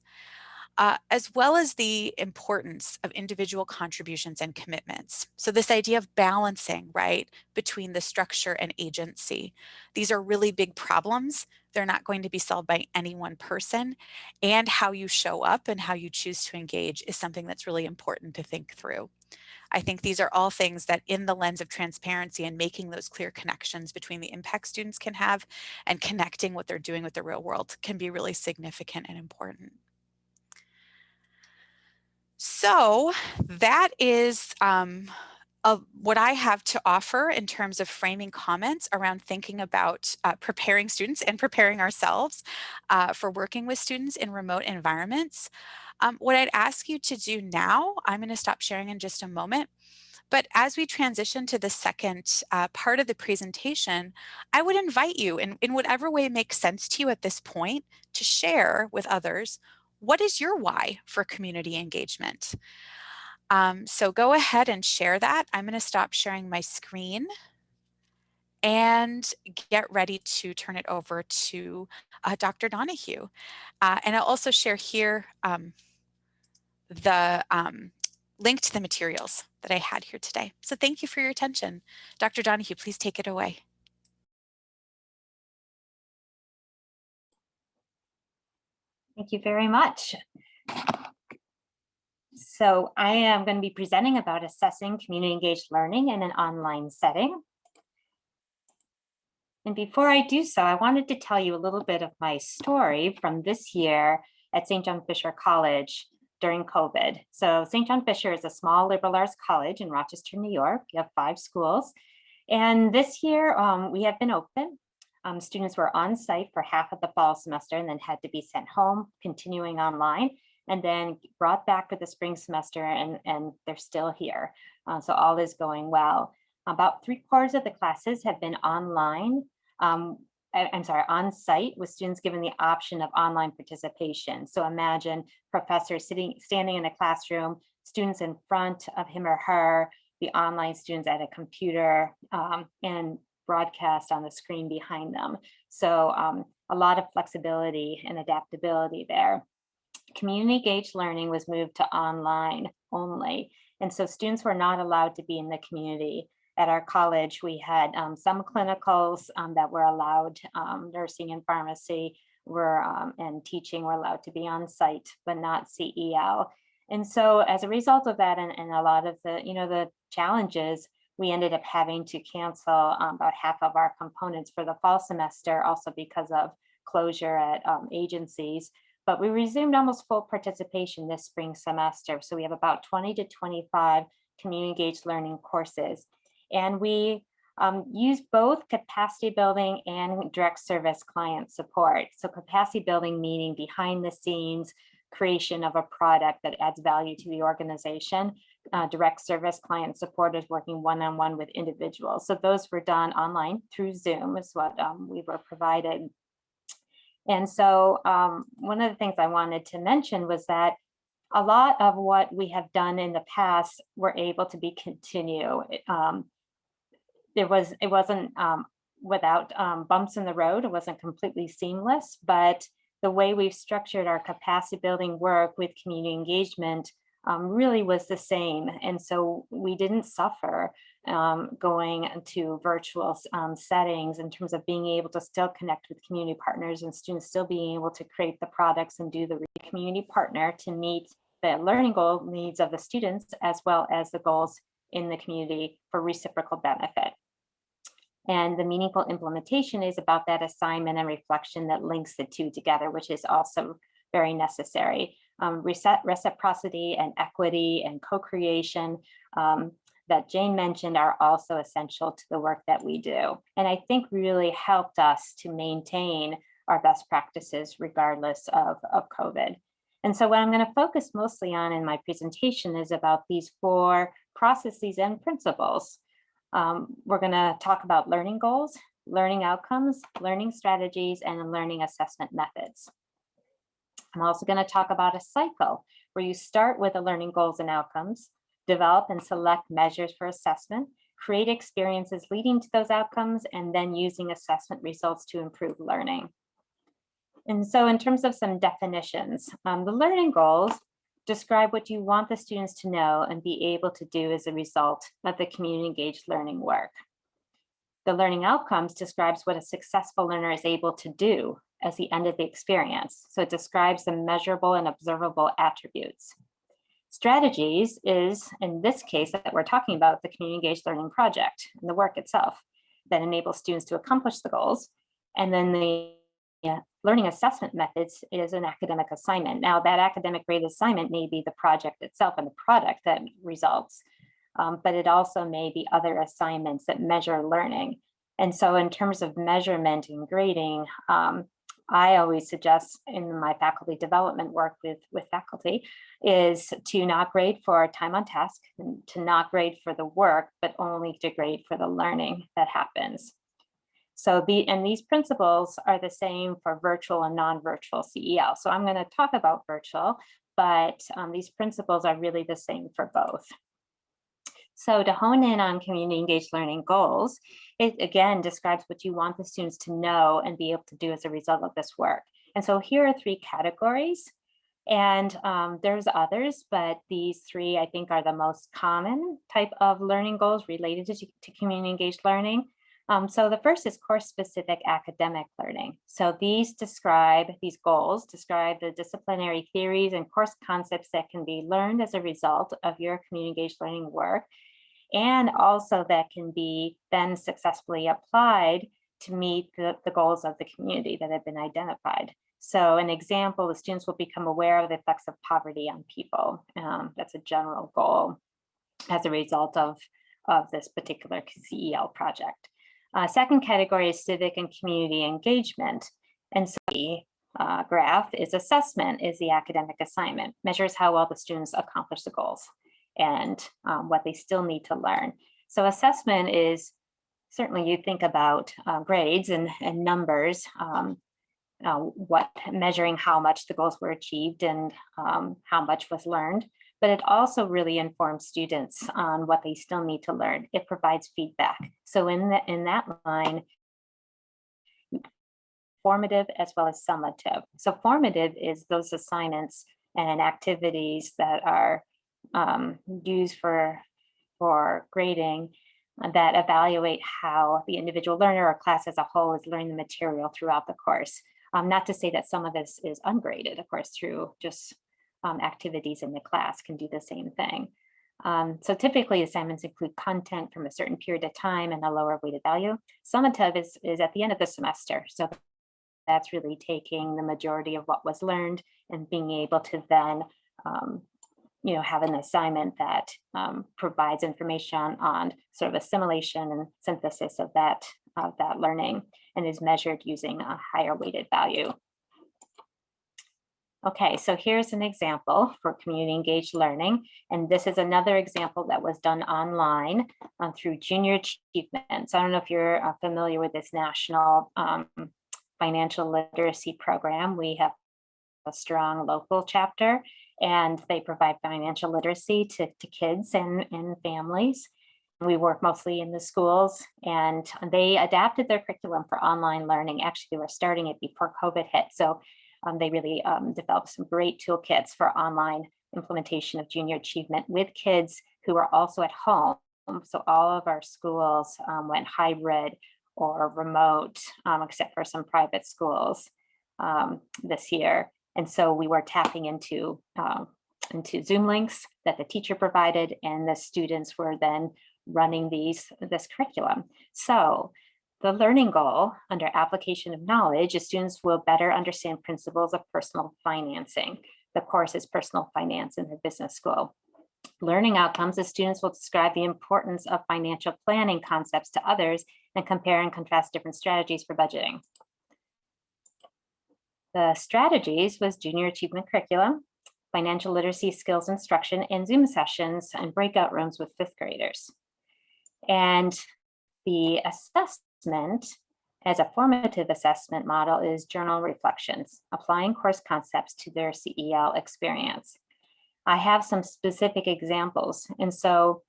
as well as the importance of individual contributions and commitments. So this idea of balancing, right, between the structure and agency. These are really big problems. They're not going to be solved by any one person. And how you show up and how you choose to engage is something that's really important to think through. I think these are all things that, in the lens of transparency and making those clear connections between the impact students can have and connecting what they're doing with the real world, can be really significant and important. So that is what I have to offer in terms of framing comments around thinking about preparing students and preparing ourselves for working with students in remote environments. What I'd ask you to do now, I'm going to stop sharing in just a moment, But as we transition to the second part of the presentation, I would invite you in whatever way makes sense to you at this point to share with others, what is your why for community engagement? So go ahead and share that. I'm going to stop sharing my screen and get ready to turn it over to Dr. Donahue. And I'll also share here the link to the materials that I had here today. So thank you for your attention. Dr. Donahue, please take it away.
Thank you very much. So I am going to be presenting about assessing community engaged learning in an online setting. And before I do so, I wanted to tell you a little bit of my story from this year at St. John Fisher College during COVID. So St. John Fisher is a small liberal arts college in Rochester, New York. You have 5 schools. And this year we have been open. Students were on site for half of the fall semester and then had to be sent home, continuing online, and then brought back for the spring semester, and they're still here. So all is going well. About 3/4 of the classes have been online. On site, with students given the option of online participation. So imagine professors standing in a classroom, students in front of him or her, the online students at a computer, and broadcast on the screen behind them. So a lot of flexibility and adaptability there. Community engaged learning was moved to online only. And so students were not allowed to be in the community. At our college, we had some clinicals that were allowed, nursing and pharmacy and teaching were allowed to be on site, but not CEL. And so as a result of that, and a lot of the challenges, we ended up having to cancel about half of our components for the fall semester, also because of closure at agencies. But we resumed almost full participation this spring semester. So we have about 20 to 25 community engaged learning courses. And we use both capacity building and direct service client support. So capacity building meaning behind the scenes creation of a product that adds value to the organization. Direct service client support is working one-on-one with individuals. So those were done online through Zoom is what we were provided. And so one of the things I wanted to mention was that a lot of what we have done in the past were able to be continue. It wasn't without bumps in the road. It wasn't completely seamless, but the way we've structured our capacity building work with community engagement really was the same. And so we didn't suffer going to virtual settings in terms of being able to still connect with community partners and students still being able to create the products and do the community partner to meet the learning goal needs of the students as well as the goals in the community for reciprocal benefit. And the meaningful implementation is about that assignment and reflection that links the two together, which is also very necessary. Reciprocity and equity and co-creation that Jane mentioned are also essential to the work that we do. And I think really helped us to maintain our best practices regardless of COVID. And so what I'm going to focus mostly on in my presentation is about these 4 processes and principles. We're going to talk about learning goals, learning outcomes, learning strategies, and learning assessment methods. I'm also going to talk about a cycle where you start with the learning goals and outcomes, develop and select measures for assessment, create experiences leading to those outcomes, and then using assessment results to improve learning. And so in terms of some definitions, the learning goals describe what you want the students to know and be able to do as a result of the community engaged learning work. The learning outcomes describes what a successful learner is able to do as the end of the experience. So it describes the measurable and observable attributes. Strategies is, in this case, that we're talking about the community engaged learning project and the work itself that enables students to accomplish the goals. And then the learning assessment methods is an academic assignment. Now that academic grade assignment may be the project itself and the product that results, but it also may be other assignments that measure learning. And so in terms of measurement and grading, I always suggest in my faculty development work with faculty is to not grade for time on task, and to not grade for the work, but only to grade for the learning that happens. So these principles are the same for virtual and non-virtual CEL. So I'm going to talk about virtual, but these principles are really the same for both. So to hone in on community engaged learning goals, it again describes what you want the students to know and be able to do as a result of this work. And so here are 3 categories. And there's others, but these 3 I think are the most common type of learning goals related to community engaged learning. So the first is course-specific academic learning. So these goals describe the disciplinary theories and course concepts that can be learned as a result of your community engaged learning work, and also that can be then successfully applied to meet the goals of the community that have been identified. So an example, the students will become aware of the effects of poverty on people. That's a general goal as a result of this particular CEL project. Second category is civic and community engagement. And so the graph is assessment, is the academic assignment, measures how well the students accomplish the goals and what they still need to learn. So assessment is certainly, you think about grades and numbers, measuring how much the goals were achieved and how much was learned. But it also really informs students on what they still need to learn. It provides feedback. So in that line, formative as well as summative. So formative is those assignments and activities that are used for grading that evaluate how the individual learner or class as a whole is learning the material throughout the course. Not to say that some of this is ungraded, of course, through just activities in the class can do the same thing. So typically assignments include content from a certain period of time and a lower weighted value. Summative is at the end of the semester. So that's really taking the majority of what was learned and being able to then have an assignment that provides information on sort of assimilation and synthesis of that learning and is measured using a higher weighted value. Okay, so here's an example for community engaged learning. And this is another example that was done online through Junior Achievement. So I don't know if you're familiar with this national financial literacy program. We have a strong local chapter, and they provide financial literacy to kids and families. We work mostly in the schools, and they adapted their curriculum for online learning. Actually, they were starting it before COVID hit. So they really developed some great toolkits for online implementation of junior achievement with kids who are also at home. So all of our schools went hybrid or remote, except for some private schools this year. And so we were tapping into Zoom links that the teacher provided, and the students were then running this curriculum. So the learning goal under application of knowledge is students will better understand principles of personal financing. The course is personal finance in the business school. Learning outcomes is students will describe the importance of financial planning concepts to others and compare and contrast different strategies for budgeting. The strategies was junior achievement curriculum, financial literacy skills instruction, and Zoom sessions and breakout rooms with 5th graders. And the assessment as a formative assessment model is journal reflections, applying course concepts to their CEL experience. I have some specific examples. And so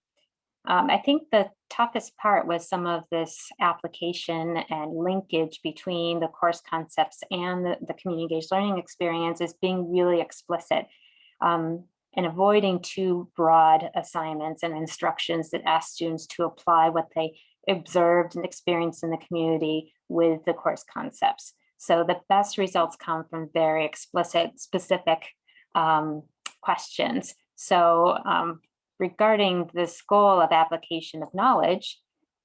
I think the toughest part was some of this application and linkage between the course concepts and the community engaged learning experience is being really explicit and avoiding too broad assignments and instructions that ask students to apply what they observed and experienced in the community with the course concepts. So the best results come from very explicit, specific questions. So regarding this goal of application of knowledge,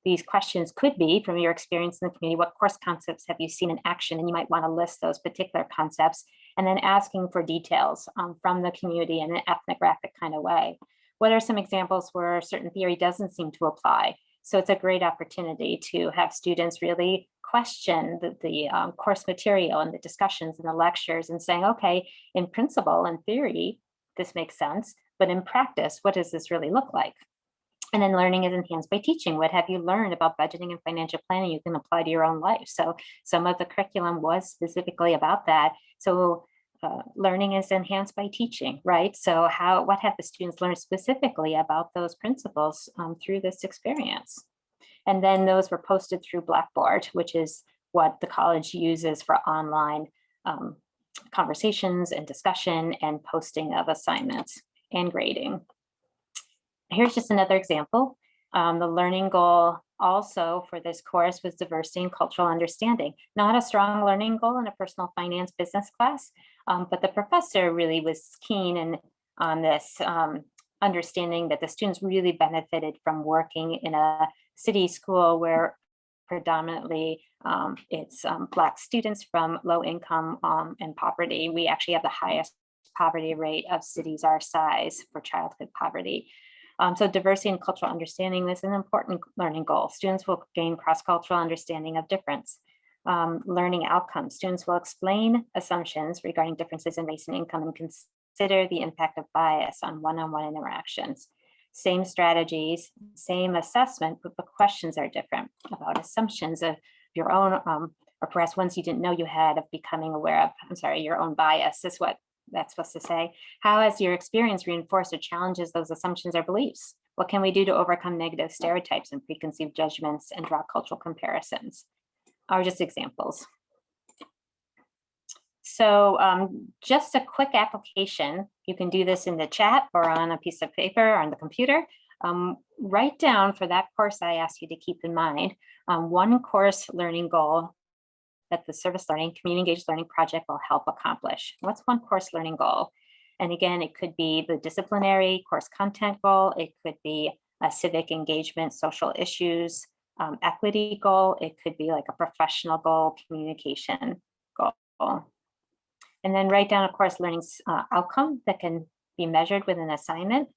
these questions could be, from your experience in the community, what course concepts have you seen in action? And you might want to list those particular concepts, and then asking for details from the community in an ethnographic kind of way. What are some examples where a certain theory doesn't seem to apply? So it's a great opportunity to have students really question the course material and the discussions and the lectures and saying, okay, in principle, in theory, this makes sense, but in practice, what does this really look like? And then learning is enhanced by teaching. What have you learned about budgeting and financial planning you can apply to your own life? So some of the curriculum was specifically about that. So learning is enhanced by teaching, right? So what have the students learned specifically about those principles through this experience? And then those were posted through Blackboard, which is what the college uses for online conversations and discussion and posting of assignments and grading. Here's just another example. The learning goal also for this course was diversity and cultural understanding. Not a strong learning goal in a personal finance business class, but the professor really was keen on this understanding that the students really benefited from working in a city school where predominantly it's Black students from low income and poverty. We actually have the highest poverty rate of cities our size for childhood poverty. So diversity and cultural understanding is an important learning goal. Students will gain cross-cultural understanding of difference. Learning outcomes. Students will explain assumptions regarding differences in race and income and consider the impact of bias on one-on-one interactions. Same strategies, same assessment, but the questions are different about assumptions of your own, or perhaps ones you didn't know you had of becoming aware of, your own bias is what that's supposed to say. How has your experience reinforced or challenges those assumptions or beliefs? What can we do to overcome negative stereotypes and preconceived judgments and draw cultural comparisons? Are just examples. So just a quick application. You can do this in the chat or on a piece of paper or on the computer. Write down for that course I asked you to keep in mind one course learning goal that the service learning, community engaged learning project will help accomplish. What's one course learning goal? And again, it could be the disciplinary course content goal. It could be a civic engagement, social issues, equity goal. It could be like a professional goal, communication goal. And then write down a course learning outcome that can be measured with an assignment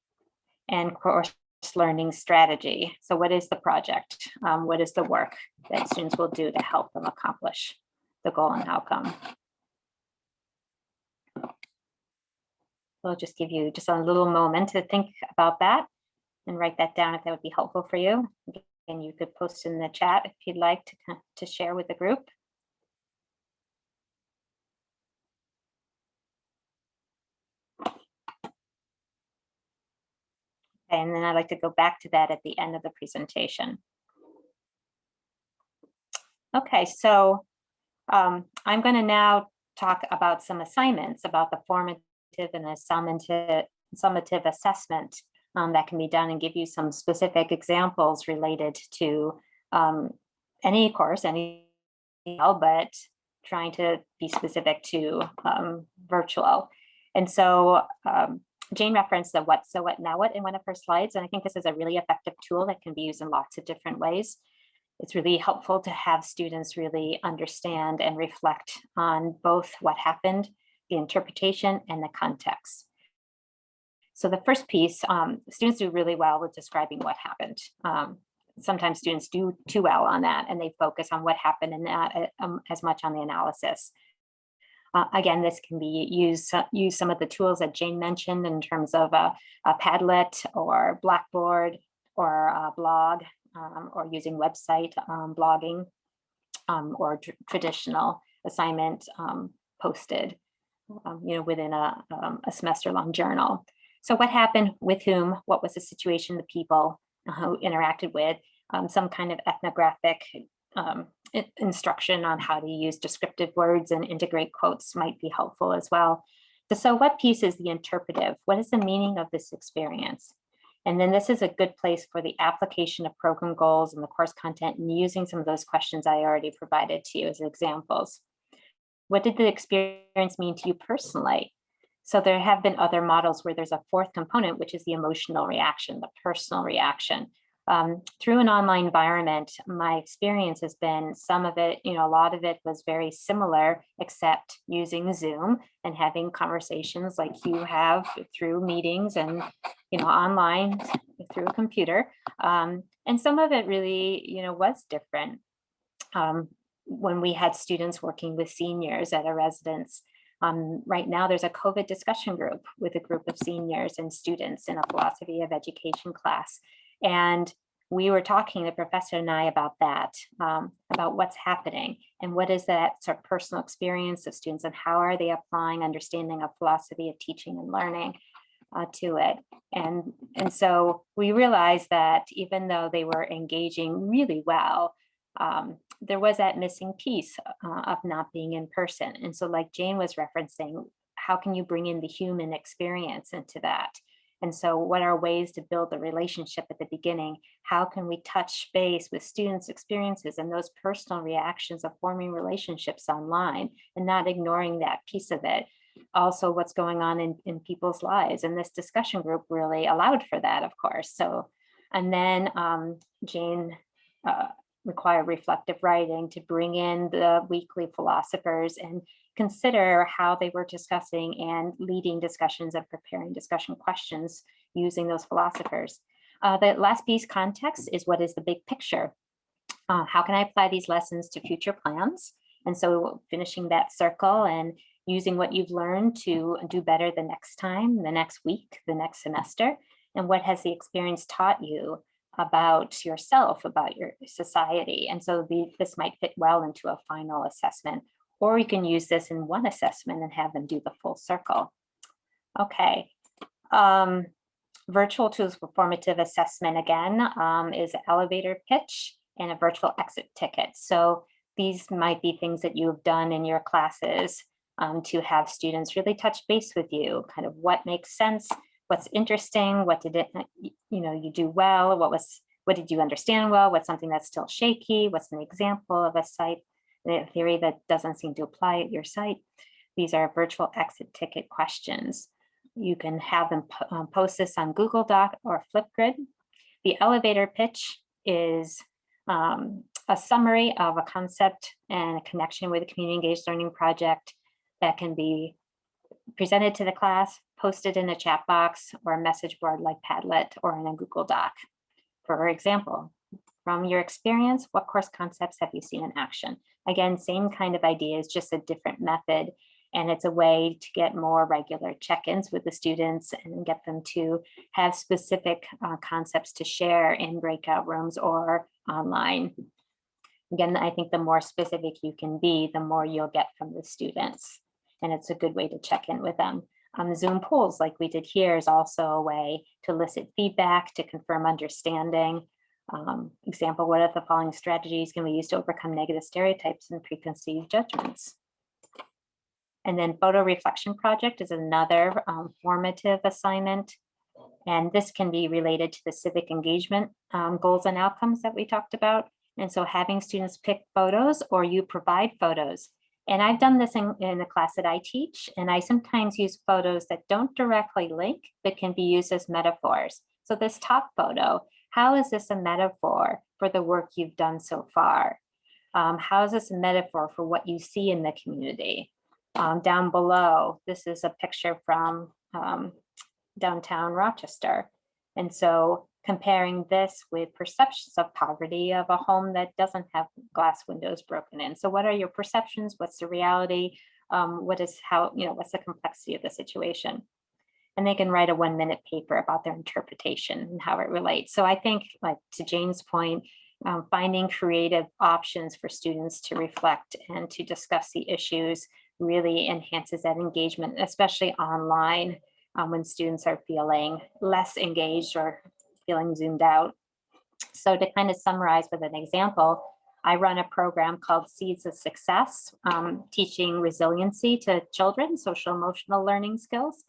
and course learning strategy. So what is the project? What is the work that students will do to help them accomplish the goal and outcome? We'll just give you just a little moment to think about that and write that down if that would be helpful for you. And you could post in the chat if you'd like to share with the group. And then I'd like to go back to that at the end of the presentation. Okay, so I'm going to now talk about some assignments about the formative and summative assessment that can be done and give you some specific examples related to any course, but trying to be specific to virtual. And so Jane referenced the what, so what, now what in one of her slides. And I think this is a really effective tool that can be used in lots of different ways. It's really helpful to have students really understand and reflect on both what happened, the interpretation, and the context. So the first piece, students do really well with describing what happened. Sometimes students do too well on that and they focus on what happened and not as much on the analysis. Again, this can be use some of the tools that Jane mentioned in terms of a Padlet or Blackboard or a blog or using website blogging or traditional assignment posted within a semester-long journal. So what happened, with whom, what was the situation, the people who interacted with, some kind of ethnographic instruction on how to use descriptive words and integrate quotes might be helpful as well. So what piece is the interpretive? What is the meaning of this experience? And then this is a good place for the application of program goals and the course content and using some of those questions I already provided to you as examples. What did the experience mean to you personally? So there have been other models where there's a fourth component, which is the emotional reaction, the personal reaction. Through an online environment, my experience has been some of it, a lot of it was very similar, except using Zoom and having conversations like you have through meetings and, online through a computer. And some of it really, was different. when we had students working with seniors at a residence. Right now, there's a COVID discussion group with a group of seniors and students in a philosophy of education class. And we were talking, the professor and I, about that, about what's happening and what is that sort of personal experience of students and how are they applying understanding of philosophy of teaching and learning to it. And so we realized that even though they were engaging really well, there was that missing piece of not being in person. And so like Jane was referencing, how can you bring in the human experience into that? And so what are ways to build the relationship at the beginning? How can we touch base with students' experiences and those personal reactions of forming relationships online and not ignoring that piece of it? Also what's going on in people's lives. And this discussion group really allowed for that, of course. So, and then Jane required reflective writing to bring in the weekly philosophers and consider how they were discussing and leading discussions and preparing discussion questions using those philosophers. The last piece, context, is what is the big picture? How can I apply these lessons to future plans? And so finishing that circle and using what you've learned to do better the next time, the next week, the next semester, and what has the experience taught you about yourself, about your society. And so this might fit well into a final assessment, or you can use this in one assessment and have them do the full circle. Okay. Virtual tools for formative assessment, again, is an elevator pitch and a virtual exit ticket. So these might be things that you've done in your classes to have students really touch base with you, kind of what makes sense, what's interesting, what did it, you do well, what did you understand well, what's something that's still shaky, what's an example of a site, a theory that doesn't seem to apply at your site. These are virtual exit ticket questions. You can have them post this on Google Doc or Flipgrid. The elevator pitch is a summary of a concept and a connection with a community engaged learning project that can be presented to the class, posted in a chat box or a message board like Padlet or in a Google Doc. For example, from your experience, what course concepts have you seen in action? Again, same kind of ideas, just a different method. And it's a way to get more regular check-ins with the students and get them to have specific concepts to share in breakout rooms or online. Again, I think the more specific you can be, the more you'll get from the students. And it's a good way to check in with them. Zoom polls, like we did here, is also a way to elicit feedback, to confirm understanding. Example, what are the following strategies can we use to overcome negative stereotypes and preconceived judgments? And then photo reflection project is another formative assignment. And this can be related to the civic engagement goals and outcomes that we talked about. And so having students pick photos or you provide photos. And I've done this in the class that I teach, and I sometimes use photos that don't directly link, but can be used as metaphors. So this top photo, how is this a metaphor for the work you've done so far? How is this a metaphor for what you see in the community? Down below, this is a picture from downtown Rochester. And so comparing this with perceptions of poverty of a home that doesn't have glass windows broken in. So what are your perceptions? What's the reality? What's the complexity of the situation? And they can write a 1-minute paper about their interpretation and how it relates. So I think, like to Jane's point, finding creative options for students to reflect and to discuss the issues really enhances that engagement, especially online when students are feeling less engaged or feeling zoomed out. So to kind of summarize with an example, I run a program called Seeds of Success, teaching resiliency to children, social emotional learning skills.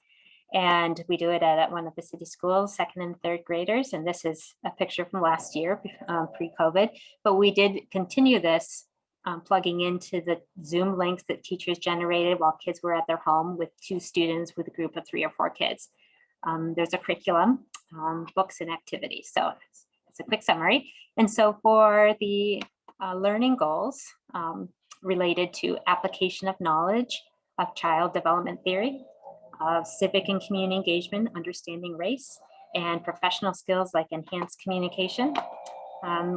And we do it at one of the city schools, 2nd and 3rd graders. And this is a picture from last year, pre-COVID. But we did continue this plugging into the Zoom links that teachers generated while kids were at their home with 2 students with a group of 3 or 4 kids. There's a curriculum, books and activities. So it's a quick summary. And so for the learning goals related to application of knowledge of child development theory, of civic and community engagement, understanding race, and professional skills like enhanced communication.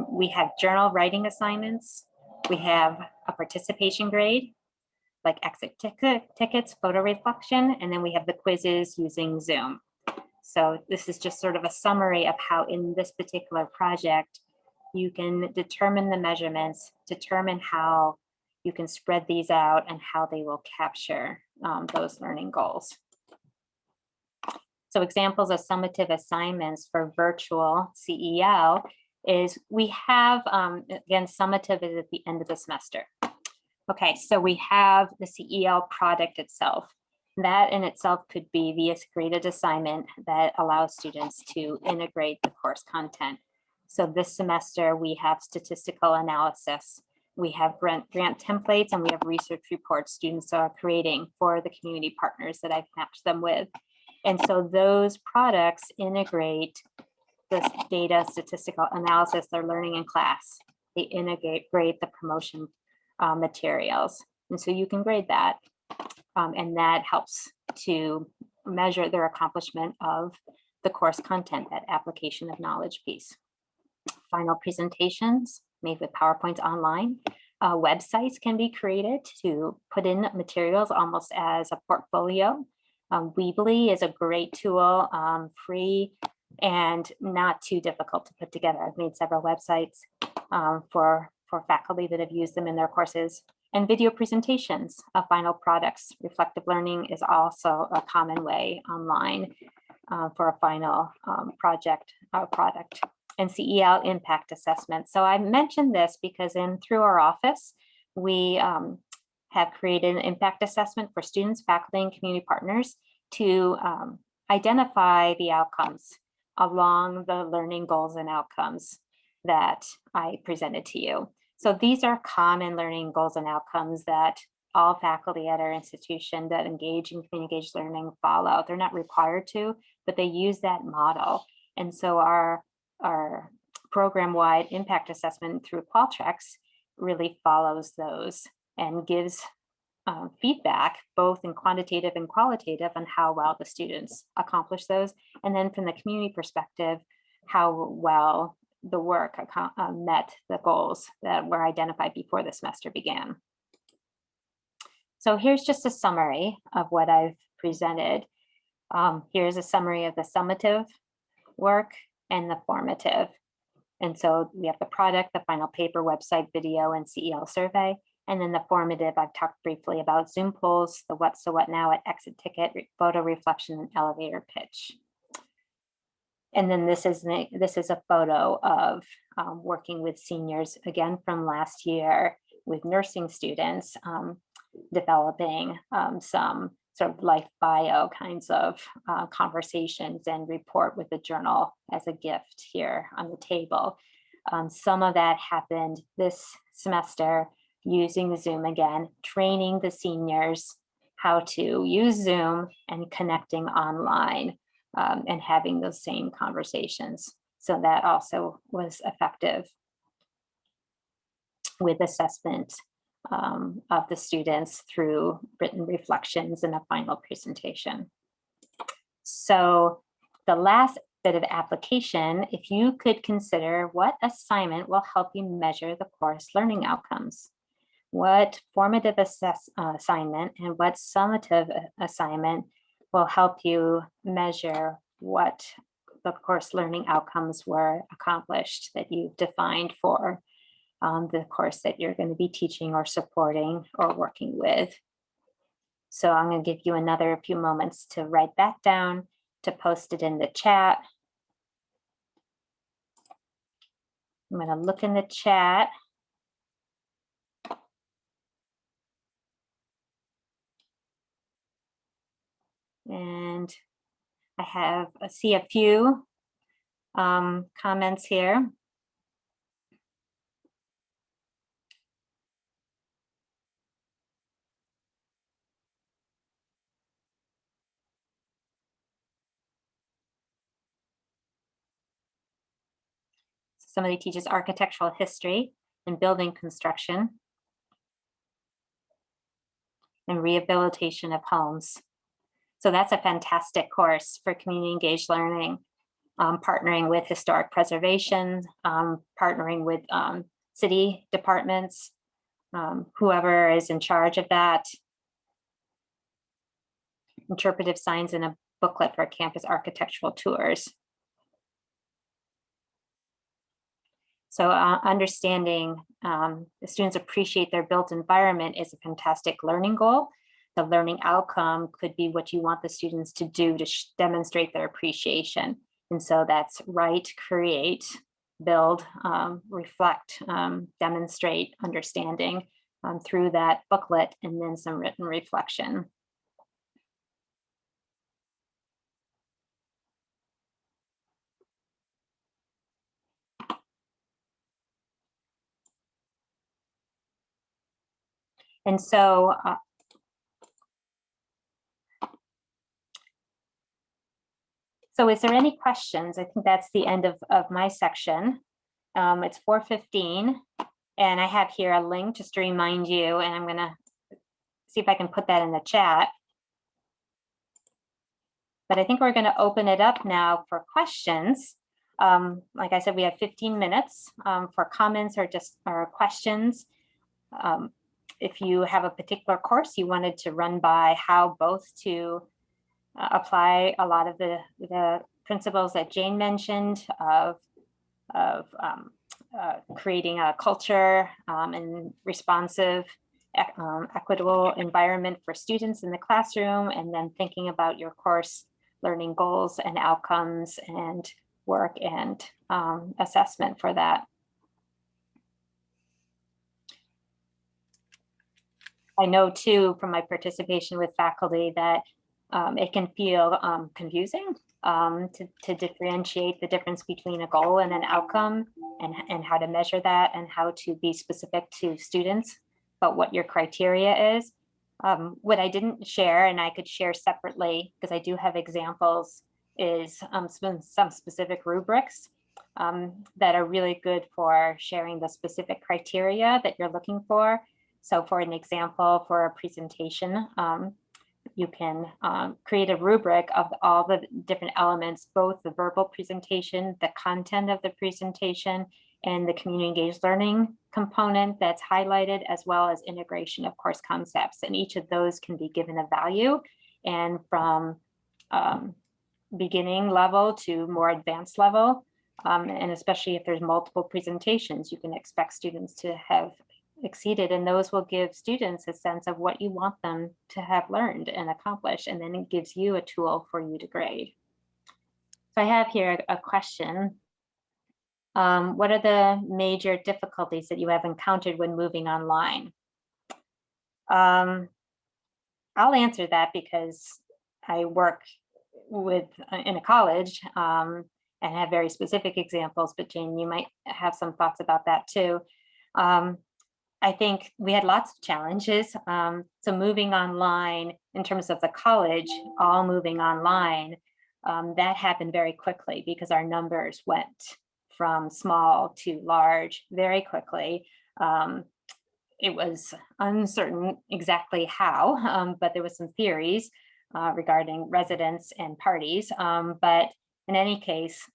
We have journal writing assignments, We have a participation grade, like exit tickets, photo reflection, and then we have the quizzes using Zoom. So this is just sort of a summary of how in this particular project, you can determine the measurements, determine how you can spread these out and how they will capture those learning goals. So examples of summative assignments for virtual CEL is we have, again, summative is at the end of the semester. Okay, so we have the CEL product itself. That in itself could be the graded assignment that allows students to integrate the course content. So this semester we have statistical analysis, we have grant templates, and we have research reports students are creating for the community partners that I've matched them with. And so those products integrate this data statistical analysis they're learning in class. They integrate the promotion materials. And so you can grade that. And that helps to measure their accomplishment of the course content, that application of knowledge piece. Final presentations made with PowerPoints online. Websites can be created to put in materials almost as a portfolio. Weebly is a great tool, free and not too difficult to put together. I've made several websites for faculty that have used them in their courses. And video presentations of final products. Reflective learning is also a common way online for a final product. And CEL impact assessment. So I mentioned this because through our office, we have created an impact assessment for students, faculty, and community partners to identify the outcomes along the learning goals and outcomes that I presented to you. So these are common learning goals and outcomes that all faculty at our institution that engage in community-engaged learning follow. They're not required to, but they use that model. And so our program-wide impact assessment through Qualtrics really follows those and gives feedback, both in quantitative and qualitative, on how well the students accomplish those. And then from the community perspective, how well the work met the goals that were identified before the semester began. So here's just a summary of what I've presented. Here's a summary of the summative work and the formative. And so we have the product, the final paper, website, video, and CEL survey. And then the formative, I've talked briefly about Zoom polls, the what, so what now at exit ticket, photo reflection, and elevator pitch. And then this is a photo of working with seniors, again, from last year with nursing students, developing some sort of life bio kinds of conversations and report with the journal as a gift here on the table. Some of that happened this semester using Zoom again, training the seniors how to use Zoom and connecting online. And having those same conversations. So that also was effective with assessment of the students through written reflections and a final presentation. So the last bit of application, if you could consider what assignment will help you measure the course learning outcomes. What formative assignment and what summative assignment will help you measure what the course learning outcomes were accomplished that you've defined for the course that you're going to be teaching or supporting or working with. So I'm going to give you another few moments to write that down, to post it in the chat. I'm going to look in the chat. And I see a few comments here. Somebody teaches architectural history and building construction and rehabilitation of homes. So that's a fantastic course for community engaged learning, partnering with historic preservation, partnering with city departments, whoever is in charge of that. Interpretive signs in a booklet for campus architectural tours. So understanding the students appreciate their built environment is a fantastic learning goal. The learning outcome could be what you want the students to do to demonstrate their appreciation. And so that's write, create, build, reflect, demonstrate understanding through that booklet, and then some written reflection. And so is there any questions? I think that's the end of my section. It's 4:15, and I have here a link just to remind you, and I'm gonna see if I can put that in the chat. But I think we're gonna open it up now for questions. Like I said, we have 15 minutes for comments or questions. If you have a particular course you wanted to run by, how both to apply a lot of the principles that Jane mentioned of creating a culture and responsive, equitable environment for students in the classroom, and then thinking about your course learning goals and outcomes and work and assessment for that. I know too from my participation with faculty that it can feel confusing to differentiate the difference between a goal and an outcome, and how to measure that, and how to be specific to students about what your criteria is. What I didn't share, and I could share separately because I do have examples, is some specific rubrics that are really good for sharing the specific criteria that you're looking for. So for an example, for a presentation, you can create a rubric of all the different elements, both the verbal presentation, the content of the presentation, and the community engaged learning component that's highlighted, as well as integration of course concepts. And each of those can be given a value, and from beginning level to more advanced level. And especially if there's multiple presentations, you can expect students to have exceeded, and those will give students a sense of what you want them to have learned and accomplished, and then it gives you a tool for you to grade. So I have here a question. What are the major difficulties that you have encountered when moving online? I'll answer that because I work in a college and have very specific examples, but Jane, you might have some thoughts about that too. I think we had lots of challenges. So moving online in terms of the college, all moving online, that happened very quickly because our numbers went from small to large very quickly. It was uncertain exactly how, but there was some theories regarding residents and parties. But in any case,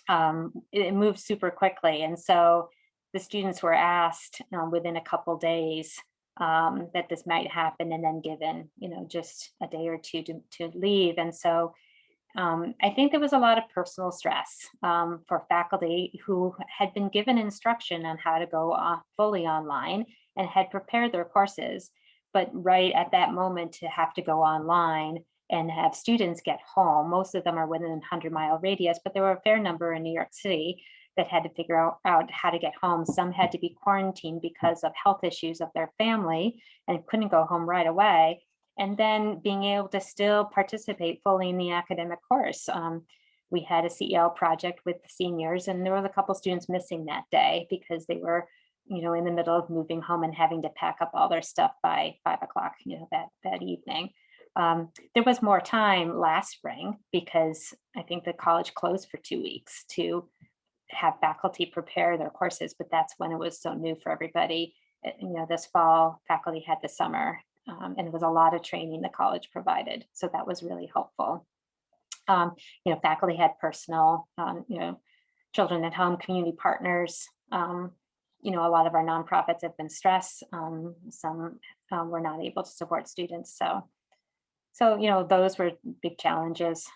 it moved super quickly. And so the students were asked within a couple days that this might happen, and then given, just a day or two to leave. And so I think there was a lot of personal stress for faculty who had been given instruction on how to go fully online and had prepared their courses, but right at that moment to have to go online and have students get home. Most of them are within a 100-mile radius, but there were a fair number in New York City that had to figure out how to get home. Some had to be quarantined because of health issues of their family and couldn't go home right away. And then being able to still participate fully in the academic course. We had a CEL project with the seniors, and there was a couple students missing that day because they were, in the middle of moving home and having to pack up all their stuff by 5 o'clock, that evening. There was more time last spring because I think the college closed for 2 weeks to have faculty prepare their courses, but that's when it was so new for everybody. This fall faculty had the summer, and it was a lot of training the college provided. So that was really helpful. Faculty had personal, children at home, community partners you know, a lot of our nonprofits have been stressed. Some were not able to support students. So, you know, those were big challenges.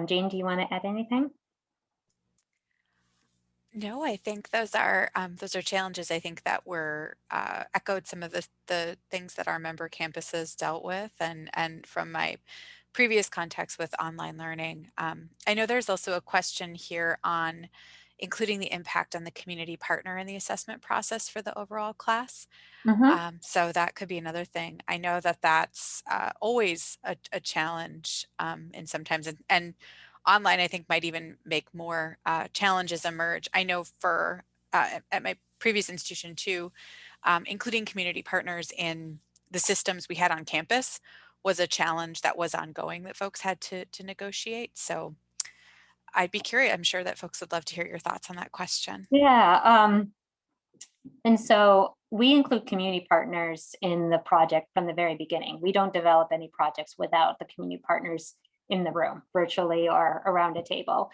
Jane, do you want to add anything?
No, I think those are challenges I think that were echoed some of the things that our member campuses dealt with, and from my previous context with online learning. I know there's also a question here on including the impact on the community partner in the assessment process for the overall class. So that could be another thing. I know that that's always a challenge, and sometimes, and online I think might even make more challenges emerge. I know for at my previous institution too, including community partners in the systems we had on campus was a challenge that was ongoing that folks had to negotiate. So I'd be curious. I'm sure that folks would love to hear your thoughts on that question.
Yeah. And so we include community partners in the project from the very beginning. We don't develop any projects without the community partners in the room, virtually or around a table.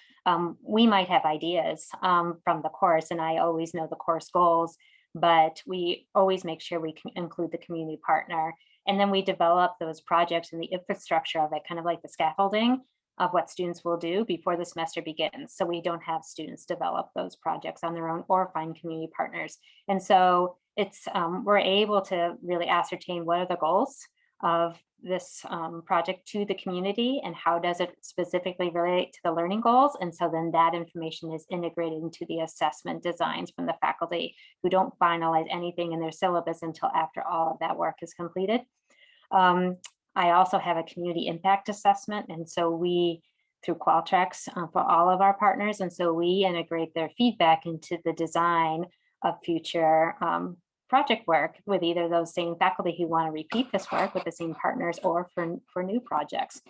We might have ideas from the course, and I always know the course goals, but we always make sure we can include the community partner. And then we develop those projects and the infrastructure of it, kind of like the scaffolding of what students will do before the semester begins. So we don't have students develop those projects on their own or find community partners. And so it's we're able to really ascertain what are the goals of this project to the community and how does it specifically relate to the learning goals. And so then that information is integrated into the assessment designs from the faculty, who don't finalize anything in their syllabus until after all of that work is completed. I also have a community impact assessment. And so we, through Qualtrics for all of our partners. And so we integrate their feedback into the design of future project work with either those same faculty who want to repeat this work with the same partners or for new projects.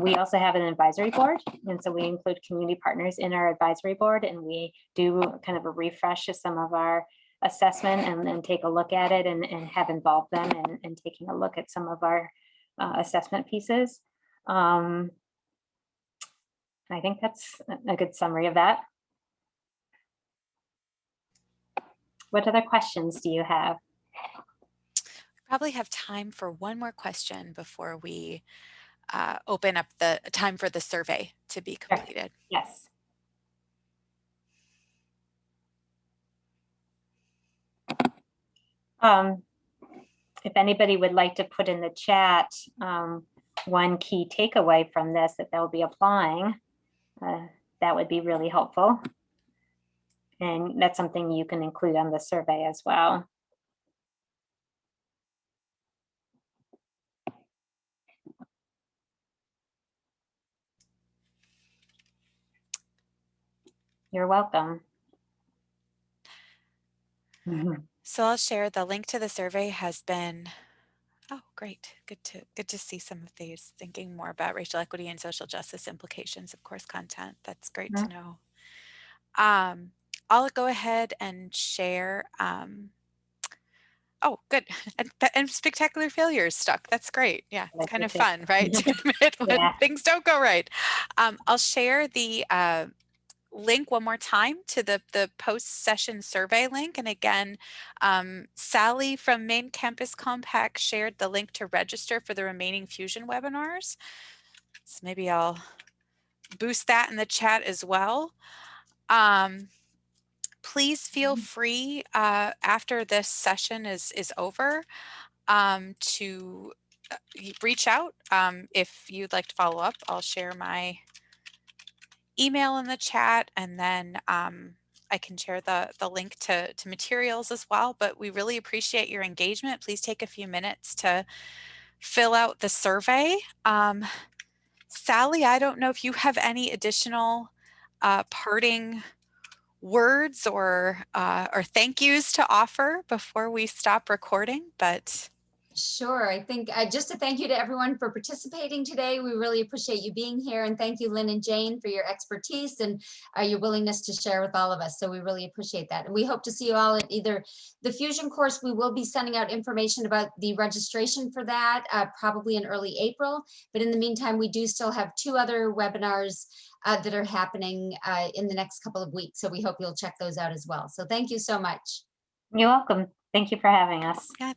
We also have an advisory board. And so we include community partners in our advisory board, and we do kind of a refresh of some of our assessment and then take a look at it and have involved them in taking a look at some of our assessment pieces. I think that's a good summary of that. What other questions do you have?
Probably have time for one more question before we open up the time for the survey to be completed.
Yes. If anybody would like to put in the chat one key takeaway from this that they'll be applying, that would be really helpful. And that's something you can include on the survey as well. You're welcome.
So I'll share the link to the survey has been, oh, great. Good to see some of these, thinking more about racial equity and social justice implications of course content. That's great to know. I'll go ahead and share. Oh, good. And spectacular failures stuck. That's great. Yeah, it's kind of fun, right? To admit when things don't go right. I'll share the link one more time to the post-session survey link. And again, Sally from Maine Campus Compact shared the link to register for the remaining Fusion webinars. So maybe I'll boost that in the chat as well. Please feel free after this session is over to reach out if you'd like to follow up. I'll share my email in the chat, and then I can share the link to materials as well. But we really appreciate your engagement. Please take a few minutes to fill out the survey. Sally, I don't know if you have any additional parting words or thank yous to offer before we stop recording, but
Sure. I think just to thank you to everyone for participating today. We really appreciate you being here. And thank you, Lynn and Jane, for your expertise and your willingness to share with all of us. So we really appreciate that. And we hope to see you all at either the Fusion course. We will be sending out information about the registration for that probably in early April. But in the meantime, we do still have 2 other webinars that are happening in the next couple of weeks. So we hope you'll check those out as well. So thank you so much.
You're welcome. Thank you for having us.
Yeah,